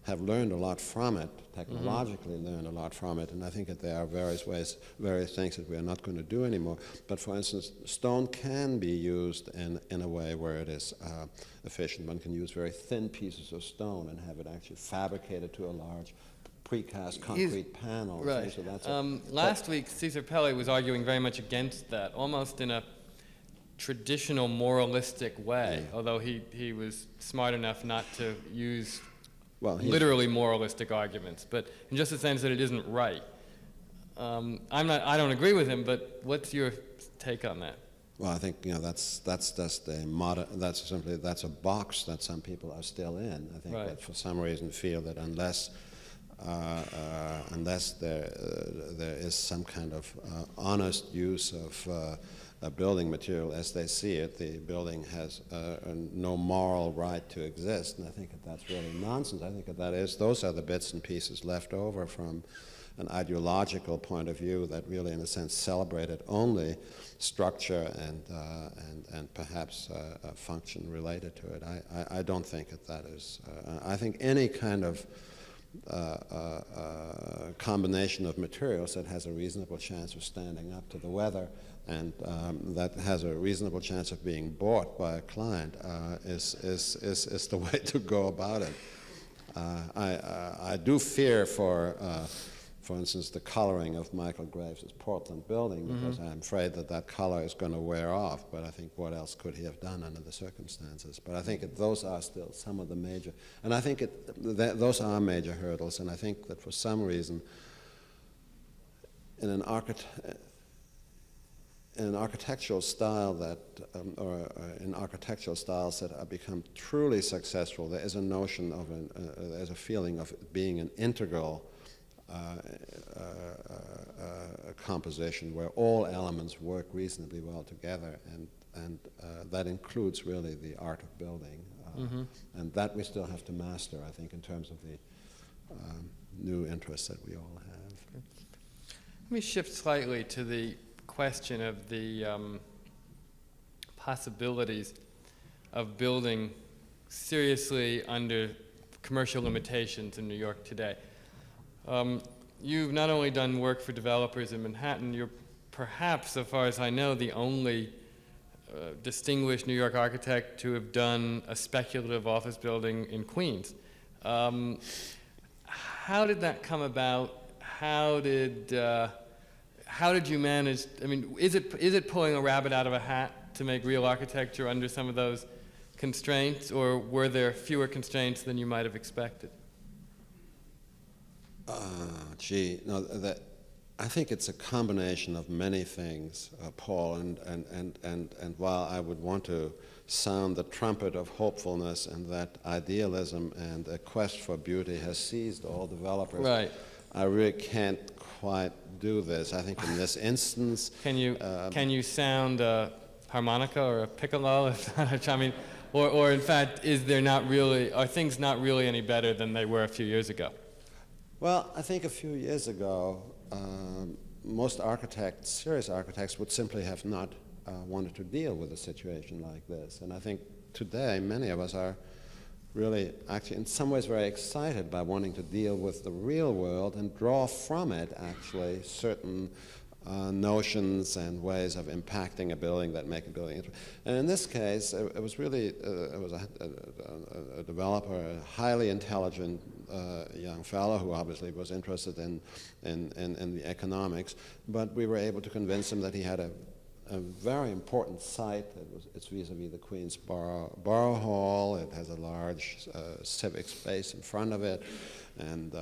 have learned a lot from it, technologically learned a lot from it, and I think that there are various things that we are not going to do anymore. But for instance, stone can be used in a way where it is efficient. One can use very thin pieces of stone and have it actually fabricated to a large precast concrete panel.
Right.
So that's
last week, Cesar Pelle was arguing very much against that, almost in a traditional moralistic way, although he was smart enough not to use literally moralistic arguments, but in just the sense that it isn't right. I don't agree with him, but what's your take on that?
Well, I think that's just that's a box that some people are still in. I think that for some reason feel that unless there is some kind of honest use of a building material as they see it, the building has no moral right to exist, and I think that's really nonsense. I think those are the bits and pieces left over from an ideological point of view that really, in a sense, celebrated only structure and perhaps a function related to it. I don't think that is. I think any kind of combination of materials that has a reasonable chance of standing up to the weather and that has a reasonable chance of being bought by a client is the way to go about it. I do fear for instance, the coloring of Michael Graves' Portland building, because I'm afraid that color is going to wear off, but I think what else could he have done under the circumstances? But I think those are still some of the major, and I think those are major hurdles, and I think that for some reason, in an architectural style that, or in architectural styles that have become truly successful, there is a notion of there's a feeling of being an integral composition where all elements work reasonably well together, and that includes really the art of building, and that we still have to master, I think, in terms of the new interests that we all have.
Okay. Let me shift slightly to the question of the possibilities of building seriously under commercial limitations in New York today. You've not only done work for developers in Manhattan, you're perhaps, so far as I know, the only distinguished New York architect to have done a speculative office building in Queens. How did that come about? How did you manage? I mean, is it pulling a rabbit out of a hat to make real architecture under some of those constraints, or were there fewer constraints than you might have expected?
No, I think it's a combination of many things, Paul, and while I would want to sound the trumpet of hopefulness and that idealism and a quest for beauty has seized all developers,
right.
I really can't quite do this. I think in this instance...
Can you sound a harmonica or a piccolo? I mean, or in fact, are things not really any better than they were a few years ago?
Well, I think a few years ago, most architects, serious architects, would simply have not wanted to deal with a situation like this. And I think today many of us are really actually in some ways very excited by wanting to deal with the real world and draw from it actually certain notions and ways of impacting a building that make a building interesting. And in this case, it was really it was a developer, a highly intelligent young fellow who obviously was interested in the economics, but we were able to convince him that he had a very important site. It's vis-a-vis the Queens Borough Hall. It has a large civic space in front of it, and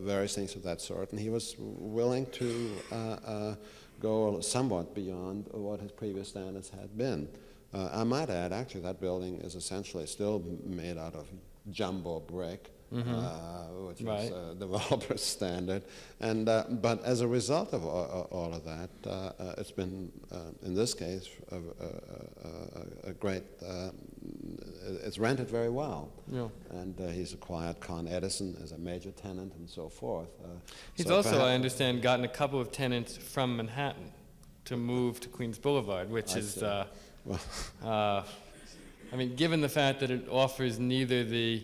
various things of that sort. And he was willing to go somewhat beyond what his previous standards had been. I might add, actually, that building is essentially still made out of jumbo brick, which is a developer's standard. And but as a result of all of that, it's been, in this case, a great. It's rented very well. Yeah. And he's acquired Con Edison as a major tenant and so forth.
He's so also, I understand, gotten a couple of tenants from Manhattan to move to Queens Boulevard, which is. I mean, given the fact that it offers neither the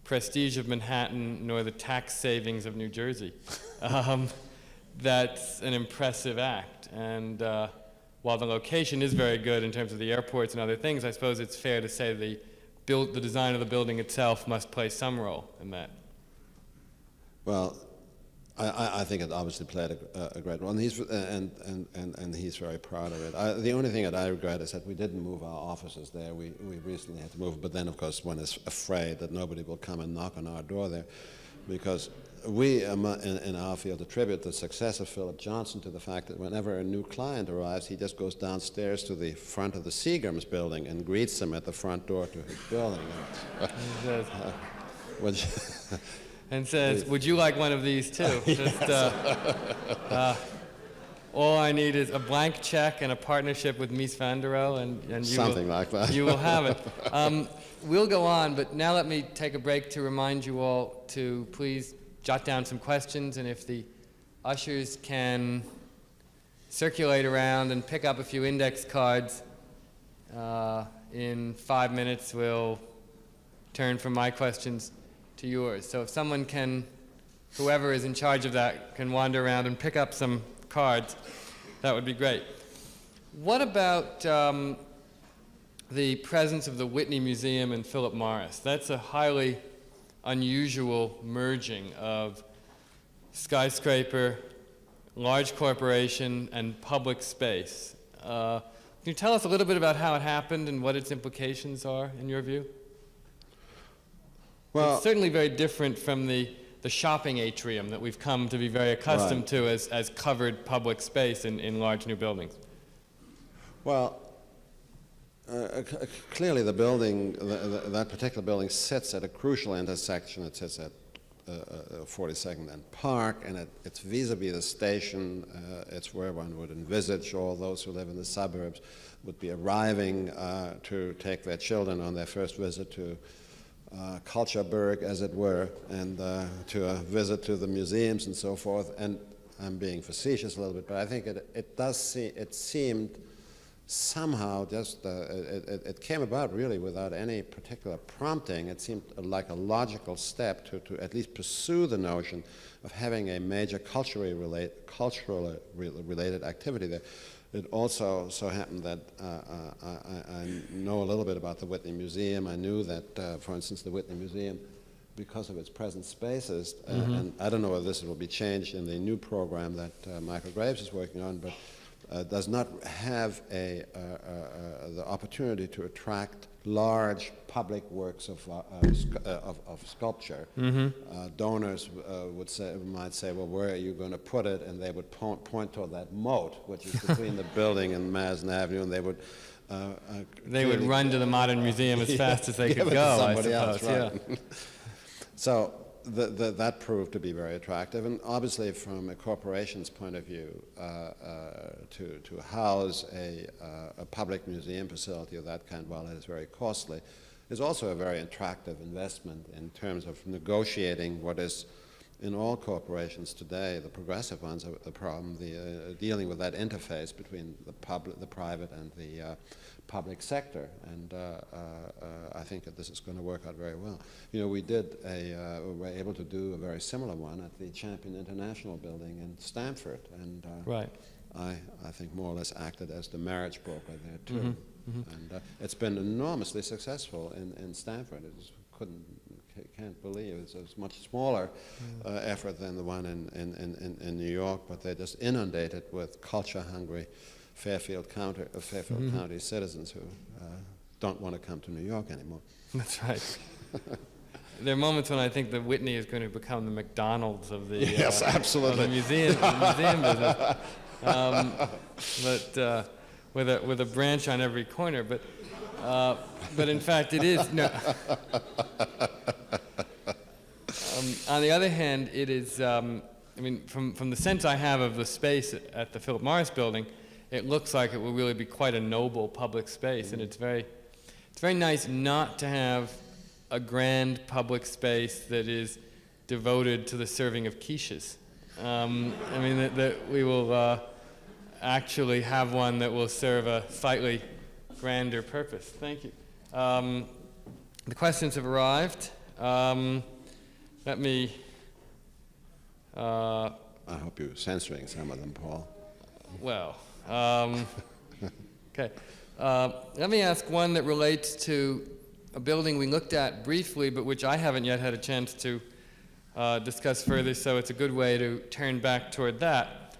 prestige of Manhattan nor the tax savings of New Jersey, that's an impressive act. And while the location is very good in terms of the airports and other things, I suppose it's fair to say the design of the building itself must play some role in that.
Well, I think it obviously played a great role, and he's very proud of it. The only thing that I regret is that we didn't move our offices there. We recently had to move, but then of course one is afraid that nobody will come and knock on our door there, because we in our field attribute the success of Philip Johnson to the fact that whenever a new client arrives, he just goes downstairs to the front of the Seagram's building and greets them at the front door to his building. Which.
And says, would you like one of these too? Just, all I need is a blank check and a partnership with Mies van der Rohe, and you
something like that.
You will have it. We'll go on, but now let me take a break to remind you all to please jot down some questions, and if the ushers can circulate around and pick up a few index cards, in 5 minutes we'll turn from my questions to yours. So if someone can, whoever is in charge of that, can wander around and pick up some cards, that would be great. What about the presence of the Whitney Museum and Phillip Morris? That's a highly unusual merging of skyscraper, large corporation, and public space. Can you tell us a little bit about how it happened and what its implications are, in your view? Well, it's certainly very different from the shopping atrium that we've come to be very accustomed to as covered public space in large new buildings.
Well, clearly the building, that particular building sits at a crucial intersection. It sits at 42nd and Park, and it's vis-a-vis the station. It's where one would envisage all those who live in the suburbs would be arriving to take their children on their first visit to Cultureberg, as it were, and to a visit to the museums and so forth. And I'm being facetious a little bit, but I think it seemed somehow just, it came about really without any particular prompting. It seemed like a logical step to at least pursue the notion of having a major culturally related activity there. It also so happened that I know a little bit about the Whitney Museum. I knew that, for instance, the Whitney Museum, because of its present spaces, and I don't know whether this will be changed in the new program that Michael Graves is working on, but does not have the opportunity to attract large public works of sculpture. Donors might say, well, where are you going to put it? And they would point toward that moat, which is between the building and Madison Avenue, and they would
they would run to the Modern Museum as fast as they could go, I suppose. Right. Yeah.
So that proved to be very attractive, and obviously from a corporation's point of view, to house a public museum facility of that kind, while it is very costly, is also a very attractive investment in terms of negotiating what is, in all corporations today, the progressive ones, the problem, dealing with that interface between the private and the public sector, and I think that this is going to work out very well. You know, we were able to do a very similar one at the Champion International Building in Stamford, and
right.
I think more or less acted as the marriage broker there too. And it's been enormously successful in Stamford. Can't believe it's a much smaller effort than the one in New York, but they're just inundated with culture-hungry Fairfield County citizens who don't want to come to New York anymore.
That's right. There are moments when I think that Whitney is going to become the McDonald's of the
yes, absolutely.
Of the museum business, but with a branch on every corner. But in fact, it is no. On the other hand, it is. I mean, from the sense I have of the space at the Phillip Morris Building, it looks like it will really be quite a noble public space, and it's very nice not to have a grand public space that is devoted to the serving of quiches. I mean, that we will actually have one that will serve a slightly grander purpose. Thank you. The questions have arrived. Let me...
I hope you're censoring some of them, Paul.
Well, okay. Let me ask one that relates to a building we looked at briefly, but which I haven't yet had a chance to discuss further, so it's a good way to turn back toward that.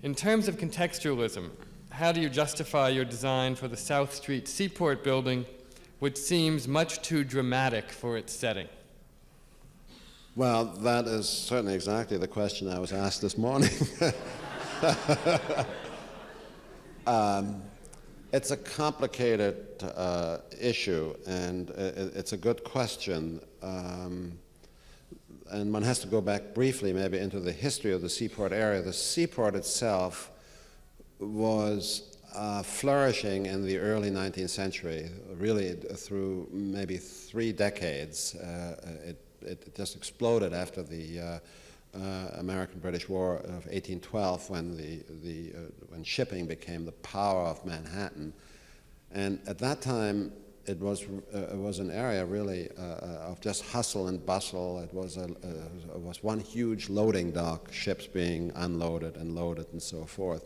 In terms of contextualism, how do you justify your design for the South Street Seaport building, which seems much too dramatic for its setting?
Well, that is certainly exactly the question I was asked this morning. It's a complicated issue, and it's a good question. And one has to go back briefly maybe into the history of the seaport area. The seaport itself was flourishing in the early 19th century, really through maybe 3 decades. It just exploded after the American-British War of 1812, when shipping became the power of Manhattan, and at that time it was an area really of just hustle and bustle. It was one huge loading dock, ships being unloaded and loaded and so forth.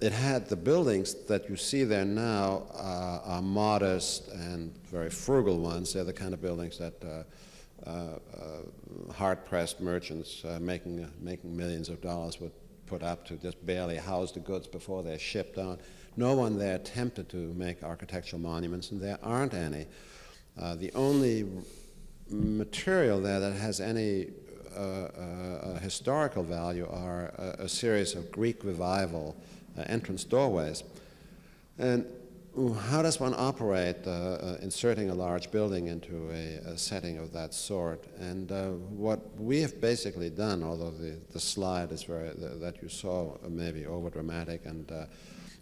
It had the buildings that you see there now are modest and very frugal ones. They're the kind of buildings that hard-pressed merchants making millions of dollars would put up to just barely house the goods before they're shipped out. No one there attempted to make architectural monuments, and there aren't any. The only material there that has any historical value are a series of Greek Revival entrance doorways. And how does one operate inserting a large building into a setting of that sort? And what we have basically done, although the slide is that you saw maybe over dramatic and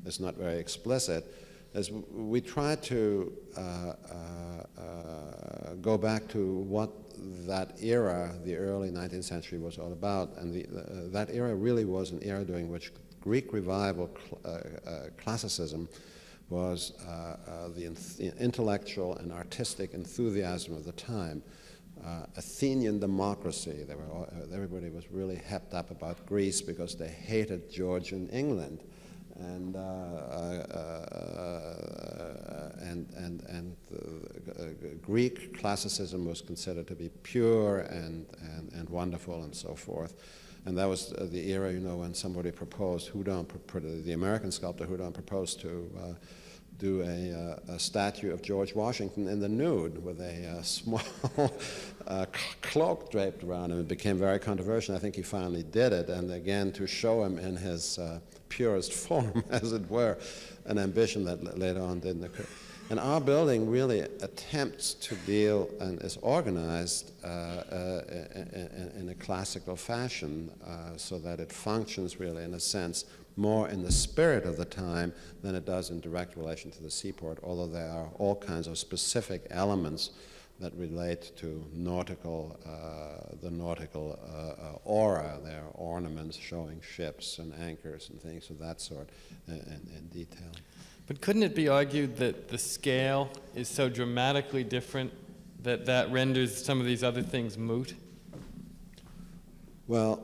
it's not very explicit, is we try to go back to what that era, the early 19th century, was all about. And that era really was an era during which Greek Revival classicism was the intellectual and artistic enthusiasm of the time. Athenian democracy. Everybody was really hepped up about Greece because they hated Georgian England, and Greek classicism was considered to be pure and wonderful and so forth. And that was the era, when somebody proposed, the American sculptor Houdon proposed to do a statue of George Washington in the nude with a small cloak draped around him. It became very controversial. I think he finally did it, and again, to show him in his purest form, as it were, an ambition that later on didn't occur. And our building really attempts to deal and is organized in a classical fashion so that it functions really, in a sense, more in the spirit of the time than it does in direct relation to the seaport, although there are all kinds of specific elements that relate to the nautical aura. There are ornaments showing ships and anchors and things of that sort in detail.
But couldn't it be argued that the scale is so dramatically different that renders some of these other things moot?
Well,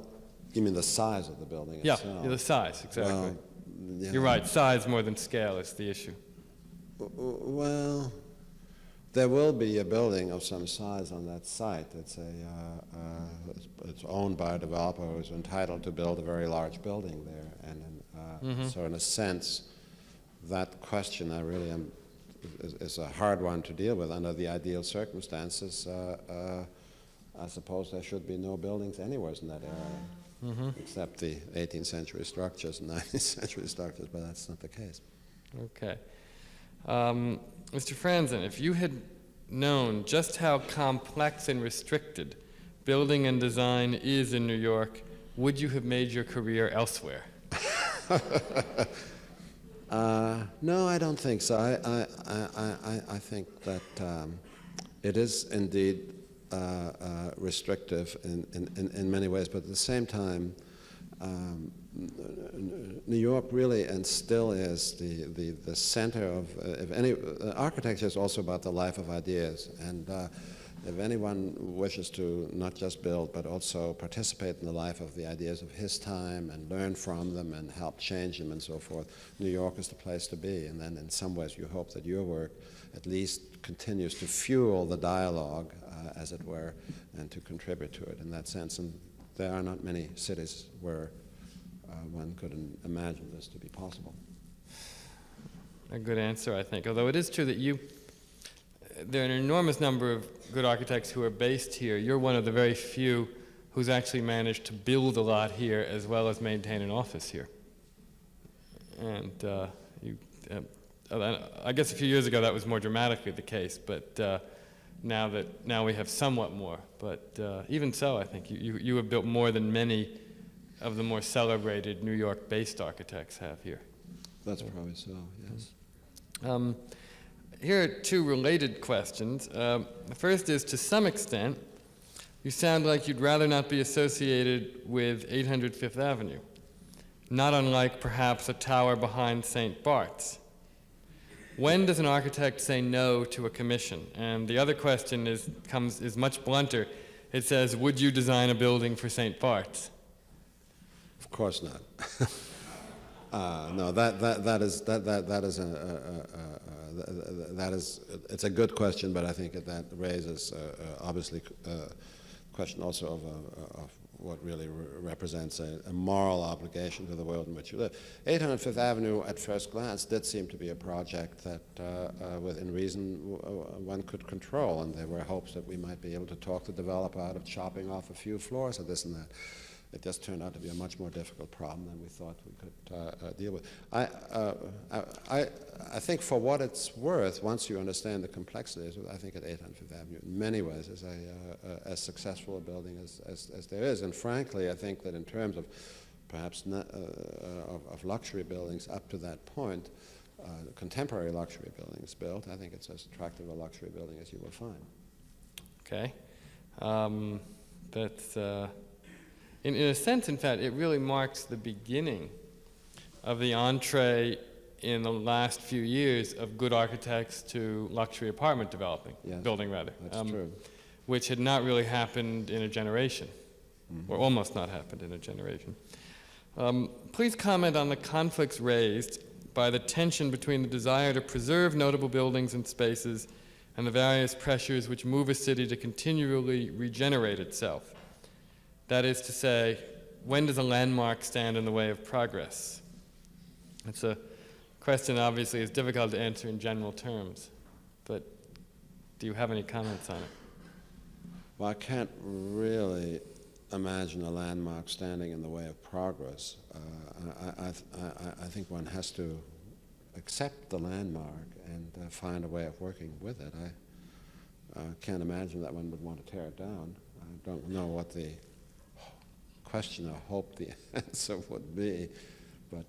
you mean the size of the building itself?
Yeah, the size, exactly.
Well, yeah.
You're right, size more than scale is the issue.
Well, there will be a building of some size on that site. It's owned by a developer who's entitled to build a very large building there. And so in a sense, that question is a hard one to deal with. Under the ideal circumstances, I suppose there should be no buildings anywhere in that area, except the 18th century structures and 19th century structures, but that's not the case.
Okay. Mr. Franzen, if you had known just how complex and restricted building and design is in New York, would you have made your career elsewhere?
No, I don't think so. I think that it is indeed restrictive in many ways, but at the same time, New York really and still is the center of any architecture is also about the life of ideas, and if anyone wishes to not just build but also participate in the life of the ideas of his time and learn from them and help change them and so forth, New York is the place to be. And then in some ways you hope that your work at least continues to fuel the dialogue, as it were, and to contribute to it in that sense. And there are not many cities where one could imagine this to be possible.
A good answer, I think. Although it is true that there are an enormous number of good architects who are based here. You're one of the very few who's actually managed to build a lot here as well as maintain an office here. And I guess a few years ago that was more dramatically the case, but now we have somewhat more. But even so, I think you have built more than many of the more celebrated New York-based architects have here.
That's probably so, yes.
Here are two related questions. The first is, to some extent, you sound like you'd rather not be associated with 800 Fifth Avenue, not unlike perhaps a tower behind St. Bart's. When does an architect say no to a commission? And the other question is much blunter. It says, would you design a building for St. Bart's?
Of course not. No, it's a good question, but I think that raises obviously a question also of what really represents a moral obligation to the world in which you live. 800 Fifth Avenue, at first glance, did seem to be a project that, within reason, one could control, and there were hopes that we might be able to talk the developer out of chopping off a few floors or this and that. It just turned out to be a much more difficult problem than we thought we could deal with. I think for what it's worth, once you understand the complexities, I think at 800 Fifth Avenue in many ways is as successful a building as there is. And frankly, I think that in terms of perhaps of luxury buildings up to that point, contemporary luxury buildings built, I think it's as attractive a luxury building as you will find.
Okay. That's... In a sense, in fact, it really marks the beginning of the entree in the last few years of good architects to luxury apartment building rather.
That's true.
which had not really happened in a generation, or almost not happened in a generation. Please comment on the conflicts raised by the tension between the desire to preserve notable buildings and spaces and the various pressures which move a city to continually regenerate itself. That is to say, when does a landmark stand in the way of progress? It's a question obviously is difficult to answer in general terms, but do you have any comments on it?
Well, I can't really imagine a landmark standing in the way of progress. I think one has to accept the landmark and find a way of working with it. I can't imagine that one would want to tear it down. I don't know what the question or hope the answer would be, but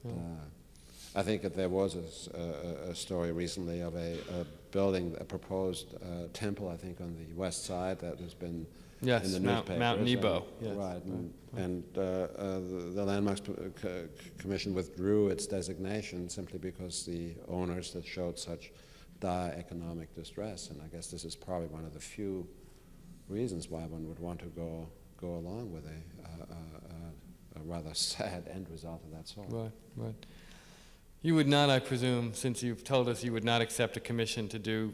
I think that there was a story recently of a building, a proposed temple, I think, on the west side that has been in the newspapers.
Mount Nebo.
Yes. Right, and the Landmarks Commission withdrew its designation simply because the owners had showed such dire economic distress, and I guess this is probably one of the few reasons why one would want to go along with a rather sad end result of that sort.
Right, right. You would not, I presume, since you've told us you would not accept a commission to do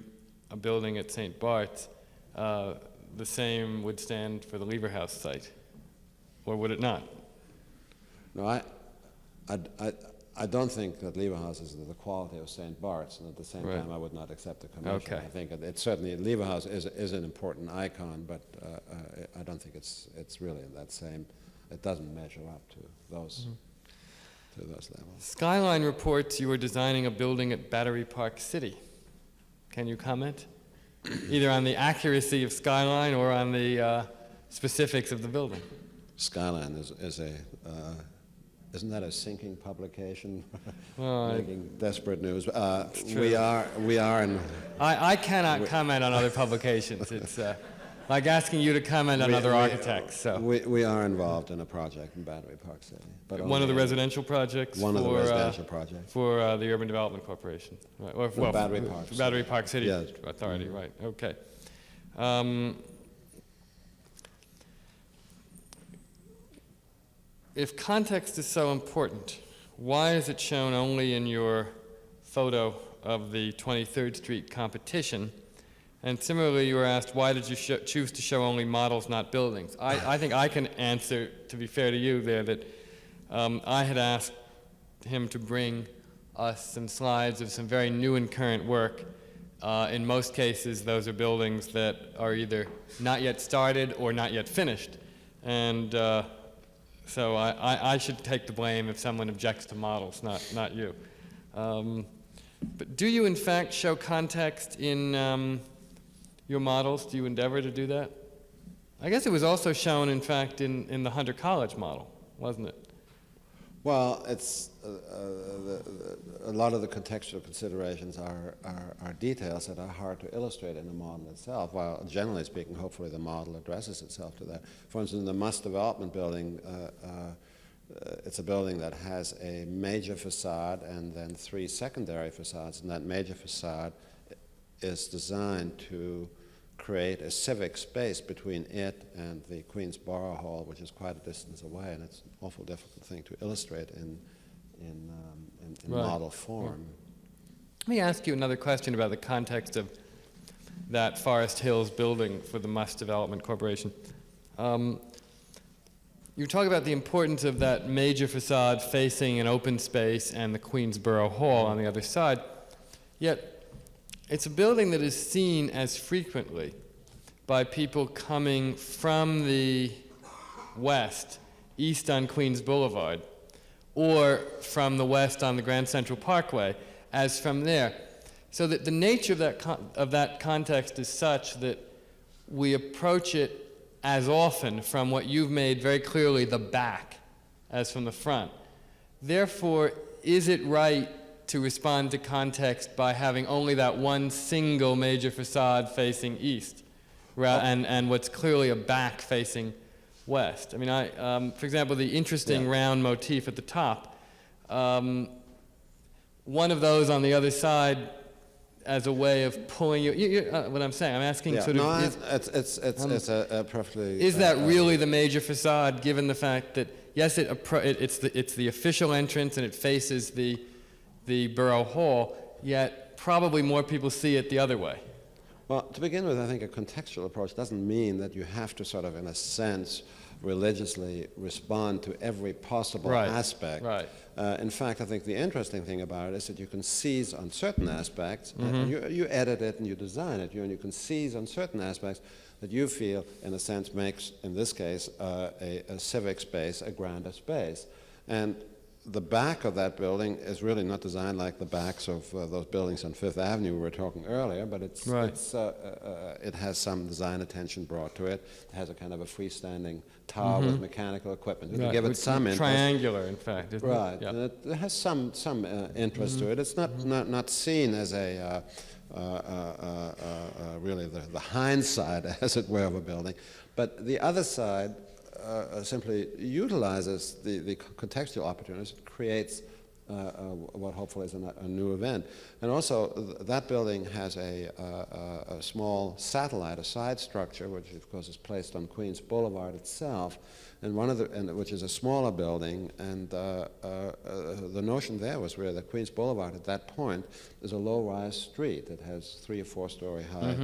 a building at St. Bart's, the same would stand for the Lever House site, or would it not?
No, I don't think that Lever House is the quality of St. Bart's, and at the same time I would not accept the commission.
Okay.
I think it certainly, Lever House is an important icon, but I don't think it's really that same, it doesn't measure up to those. To those levels.
Skyline reports you were designing a building at Battery Park City. Can you comment? Either on the accuracy of Skyline or on the specifics of the building.
Skyline is a, isn't that a sinking publication?
Well,
making desperate news. We are in...
I cannot comment on other publications. It's like asking you to comment on other architects. So
we are involved in a project in Battery Park City. But
one of the residential projects?
One of the residential projects.
For the Urban Development Corporation. Right. Or, well,
Battery Park.
Battery Park City
yes.
Authority, right. Okay. If context is so important, why is it shown only in your photo of the 23rd Street competition? And similarly, you were asked, why did you choose to show only models, not buildings? I think I can answer, to be fair to you there, that I had asked him to bring us some slides of some very new and current work. In most cases, those are buildings that are either not yet started or not yet finished. And so I should take the blame if someone objects to models, not you. But do you, in fact, show context in your models? Do you endeavor to do that? I guess it was also shown, in fact, in the Hunter College model, wasn't it?
Well, it's a lot of the contextual considerations are details that are hard to illustrate in the model itself, while generally speaking, hopefully the model addresses itself to that. For instance, in the Must Development Building, it's a building that has a major facade and then 3 secondary facades, and that major facade is designed to create a civic space between it and the Queensborough Hall, which is quite a distance away, and it's an awful difficult thing to illustrate in
right.
model form.
Let me ask you another question about the context of that Forest Hills building for the Must Development Corporation. You talk about the importance of that major facade facing an open space and the Queensborough Hall on the other side, yet it's a building that is seen as frequently by people coming from the west, east on Queens Boulevard, or from the west on the Grand Central Parkway, as from there. So that the nature of that context is such that we approach it as often from what you've made very clearly the back as from the front. Therefore, is it right to respond to context by having only that one single major facade facing east, and what's clearly a back facing west? I mean, for example, the interesting round motif at the top, one of those on the other side as a way of pulling you what I'm saying, I'm asking sort of...
It's a perfectly...
Is that really the major facade, given the fact that, yes, it's the official entrance and it faces the Borough Hall, yet probably more people see it the other way?
Well, to begin with, I think a contextual approach doesn't mean that you have to sort of, in a sense, religiously respond to every possible aspect.
Right.
In fact, I think the interesting thing about it is that you can seize on certain aspects, and you edit it and you design it, and you can seize on certain aspects that you feel, in a sense, makes, in this case, a civic space a grander space. And the back of that building is really not designed like the backs of those buildings on Fifth Avenue we were talking earlier, but it has some design attention brought to it. It has a kind of a freestanding tower with mechanical equipment to give it some interest.
Triangular, in fact, isn't
right.
it? Yeah.
And it has some interest to it. It's not seen as a really the hindsight, as it were, of a building, but the other side simply utilizes the contextual opportunities, creates what hopefully is a new event. And also, that building has a small satellite, a side structure, which of course is placed on Queens Boulevard itself, and which is a smaller building. And the notion there was really that Queens Boulevard at that point is a low-rise street. It has 3 or 4 story high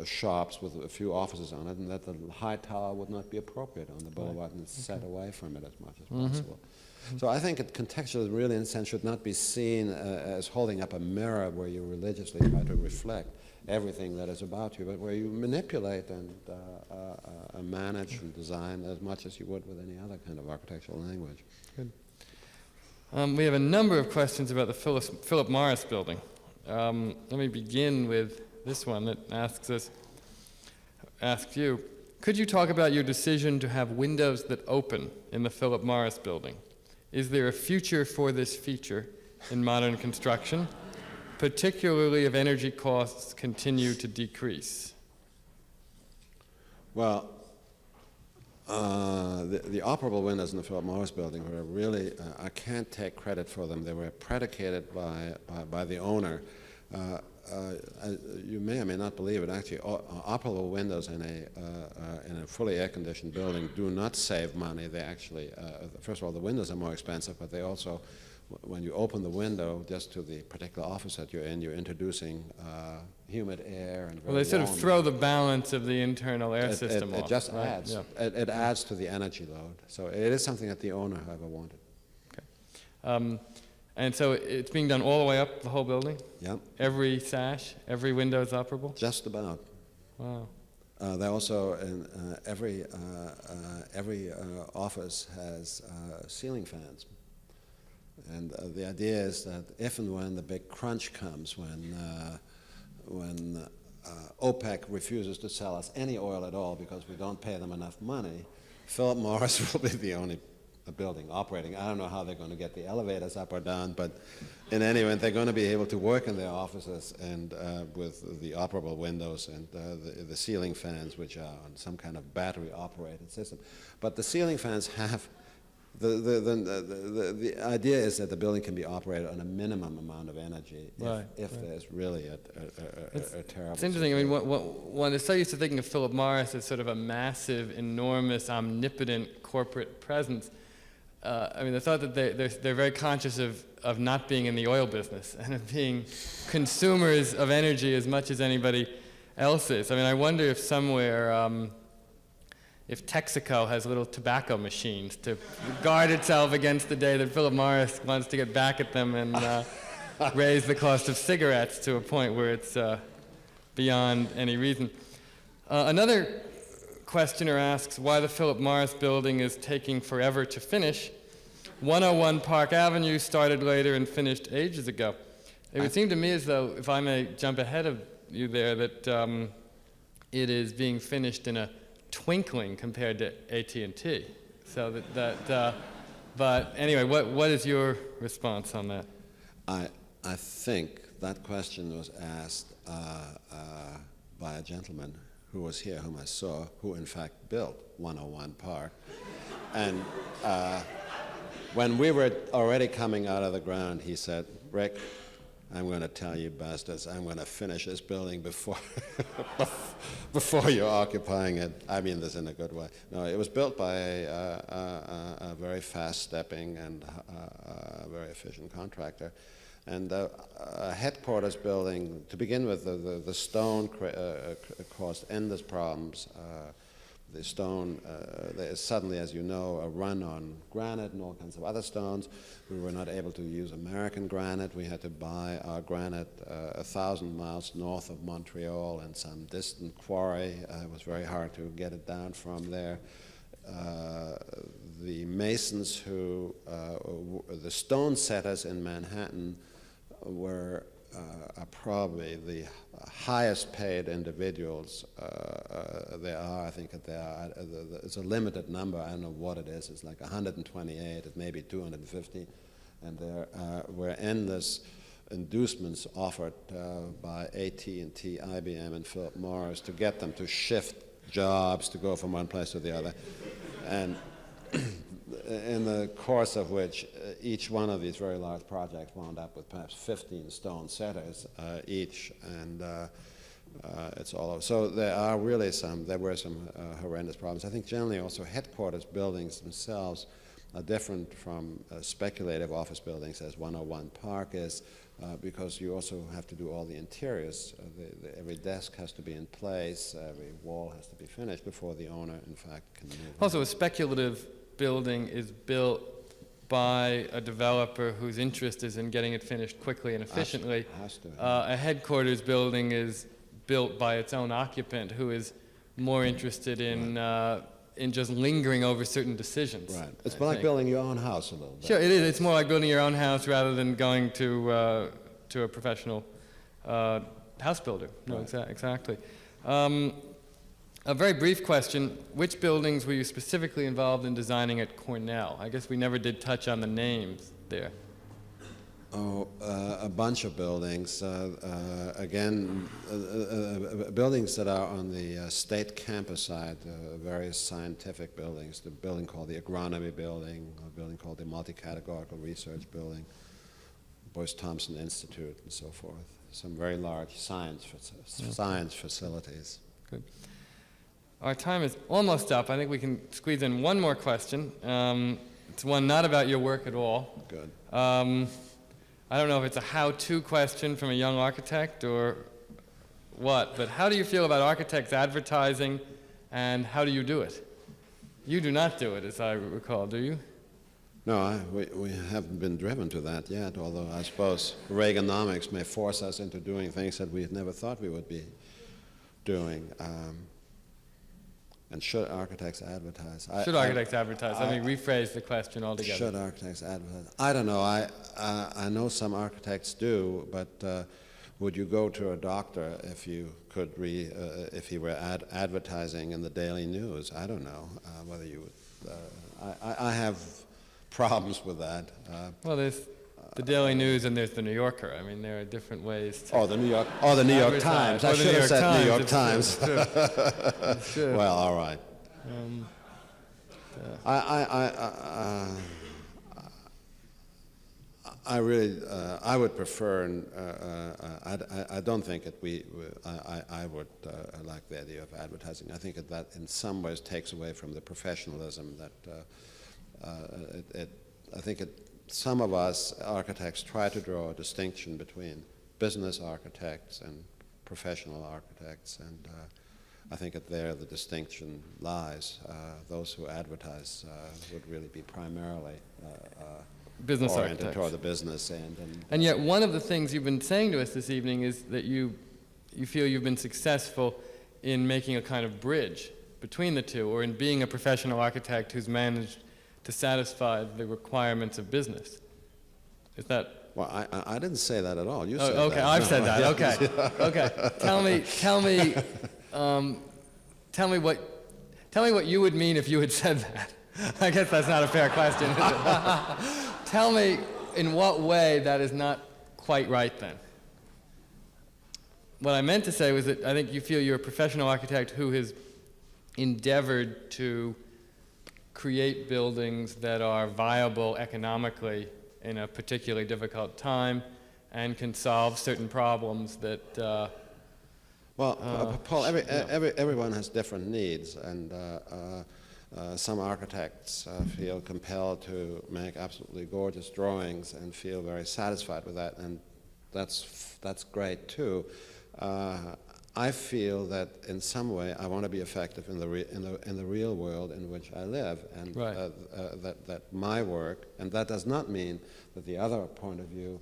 shops with a few offices on it, and that the high tower would not be appropriate on the boulevard, and it's set away from it as much as possible. So I think contextual really, in a sense, should not be seen as holding up a mirror where you religiously try to reflect everything that is about you, but where you manipulate and manage and design as much as you would with any other kind of architectural language.
Good. We have a number of questions about the Phillip Morris Building. Let me begin with this one that asks you, could you talk about your decision to have windows that open in the Phillip Morris Building? Is there a future for this feature in modern construction, particularly if energy costs continue to decrease?
Well, the operable windows in the Phillip Morris Building were really, I can't take credit for them. They were predicated by the owner. You may or may not believe it, actually, operable windows in a fully air-conditioned building do not save money. They actually, first of all, the windows are more expensive, but they also, when you open the window just to the particular office that you're in, you're introducing humid air and very
they sort of
warm
throw the balance of the internal air system off.
It just adds. Yeah. It adds to the energy load. So it is something that the owner, however, wanted.
Okay. And so it's being done all the way up the whole building?
Yeah.
Every sash, every window is operable?
Just about.
Wow.
They also, in every office has ceiling fans. And the idea is that if and when the big crunch comes, when OPEC refuses to sell us any oil at all because we don't pay them enough money, Phillip Morris will be the only building operating. I don't know how they're going to get the elevators up or down, but in any event, they're going to be able to work in their offices and with the operable windows and the ceiling fans, which are on some kind of battery-operated system. But the ceiling fans have the idea is that the building can be operated on a minimum amount of energy if there's really a terrible.
It's interesting. I mean, one is so used to thinking of Phillip Morris as sort of a massive, enormous, omnipotent corporate presence. I mean, the thought that they're very conscious of not being in the oil business and of being consumers of energy as much as anybody else is. I mean, I wonder if somewhere, if Texaco has little tobacco machines to guard itself against the day that Phillip Morris wants to get back at them and raise the cost of cigarettes to a point where it's beyond any reason. Another questioner asks why the Phillip Morris Building is taking forever to finish. 101 Park Avenue started later and finished ages ago. It would seem to me as though, if I may jump ahead of you there, that it is being finished in a twinkling compared to AT&T. So but anyway, what is your response on that?
I think that question was asked by a gentleman who was here, whom I saw, who in fact built 101 Park. And when we were already coming out of the ground, he said, Rick, I'm going to tell you bastards, I'm going to finish this building before before you're occupying it. I mean this in a good way. No, it was built by a very fast-stepping and very efficient contractor. And a headquarters building, to begin with, the stone caused endless problems. The stone, there is suddenly, as you know, a run on granite and all kinds of other stones. We were not able to use American granite. We had to buy our granite 1,000 miles north of Montreal in some distant quarry. It was very hard to get it down from there. The masons who, the stone setters in Manhattan were probably the highest paid individuals there are. I think that there are, it's a limited number, I don't know what it is, it's like 128, it may be 250, and there were endless inducements offered by AT&T, IBM, and Phillip Morris to get them to shift jobs to go from one place to the other. And in the course of which each one of these very large projects wound up with perhaps 15 stone setters each, and it's all over. So there were some horrendous problems. I think generally also headquarters buildings themselves are different from speculative office buildings as 101 Park is, because you also have to do all the interiors. Every desk has to be in place, every wall has to be finished before the owner, in fact, can move.
Also, a speculative building is built by a developer whose interest is in getting it finished quickly and efficiently.
Has to.
A headquarters building is built by its own occupant who is more interested in just lingering over certain decisions.
Right. It's like building your own house a little bit.
Sure, it is. It's more like building your own house rather than going to a professional house builder. No,
Right.
Exactly. A very brief question. Which buildings were you specifically involved in designing at Cornell? I guess we never did touch on the names there.
Oh, a bunch of buildings. Again, buildings that are on the state campus side, various scientific buildings. The building called the Agronomy Building, a building called the Multi-Categorical Research Building, Boyce Thompson Institute, and so forth. Some very large science facilities.
Good. Our time is almost up. I think we can squeeze in one more question. It's one not about your work at all.
Good.
I don't know if it's a how-to question from a young architect or what, but how do you feel about architects advertising, and how do you do it? You do not do it, as I recall, do you?
No, we haven't been driven to that yet, although I suppose Reaganomics may force us into doing things that we had never thought we would be doing. And should architects advertise?
Should architects advertise? Let me rephrase the question altogether.
Should architects advertise? I don't know. I know some architects do, but would you go to a doctor if you could if he were advertising in the Daily News? I don't know whether you would. I have problems with that.
Well, there's the Daily News and there's the New Yorker. I mean, there are different ways to
the New York Times. I should have said New York Times.
True.
Well, all right. I really, I would prefer, I don't think that I would like the idea of advertising. I think that in some ways takes away from the professionalism that some of us architects try to draw a distinction between business architects and professional architects, and I think that there the distinction lies. Those who advertise would really be primarily
business
oriented
architects
toward the business end.
And yet one of the things you've been saying to us this evening is that you feel you've been successful in making a kind of bridge between the two, or in being a professional architect who's managed to satisfy the requirements of business. Is that?
Well, I didn't say that at all. You said
okay,
that.
I've said that. Okay, okay. Tell me what you would mean if you had said that. I guess that's not a fair question, is it? Tell me in what way that is not quite right then. What I meant to say was that I think you feel you're a professional architect who has endeavored to create buildings that are viable economically in a particularly difficult time, and can solve certain problems that
Paul, everyone has different needs, and some architects feel compelled to make absolutely gorgeous drawings and feel very satisfied with that, and that's great too. I feel that in some way I want to be effective in the real world in which I live, and that my work, and that does not mean that the other point of view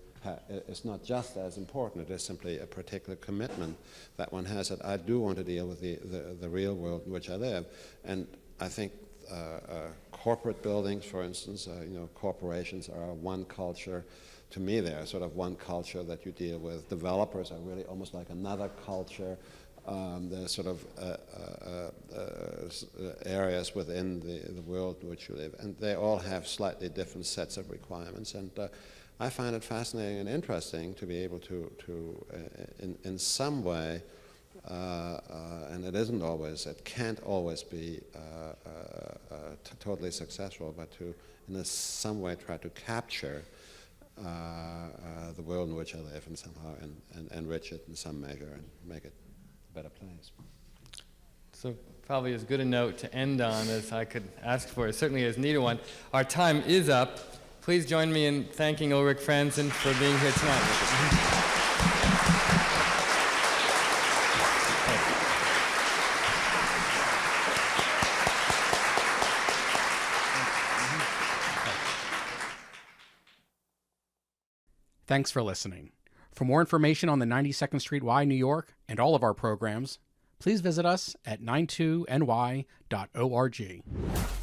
is not just as important. It is simply a particular commitment that one has, that I do want to deal with the real world in which I live. And I think corporate buildings, for instance, corporations are one culture. To me, they're sort of one culture that you deal with. Developers are really almost like another culture. There's sort of areas within the world in which you live, and they all have slightly different sets of requirements. And I find it fascinating and interesting to be able to in some way, and it can't always be totally successful, but to in some way try to capture the world in which I live and somehow and enrich it in some measure and make it a better place.
So probably as good a note to end on as I could ask for, certainly as neat a one. Our time is up. Please join me in thanking Ulrich Franzen for being here tonight.
Thanks for listening. For more information on the 92nd Street Y, New York, and all of our programs, please visit us at 92ny.org.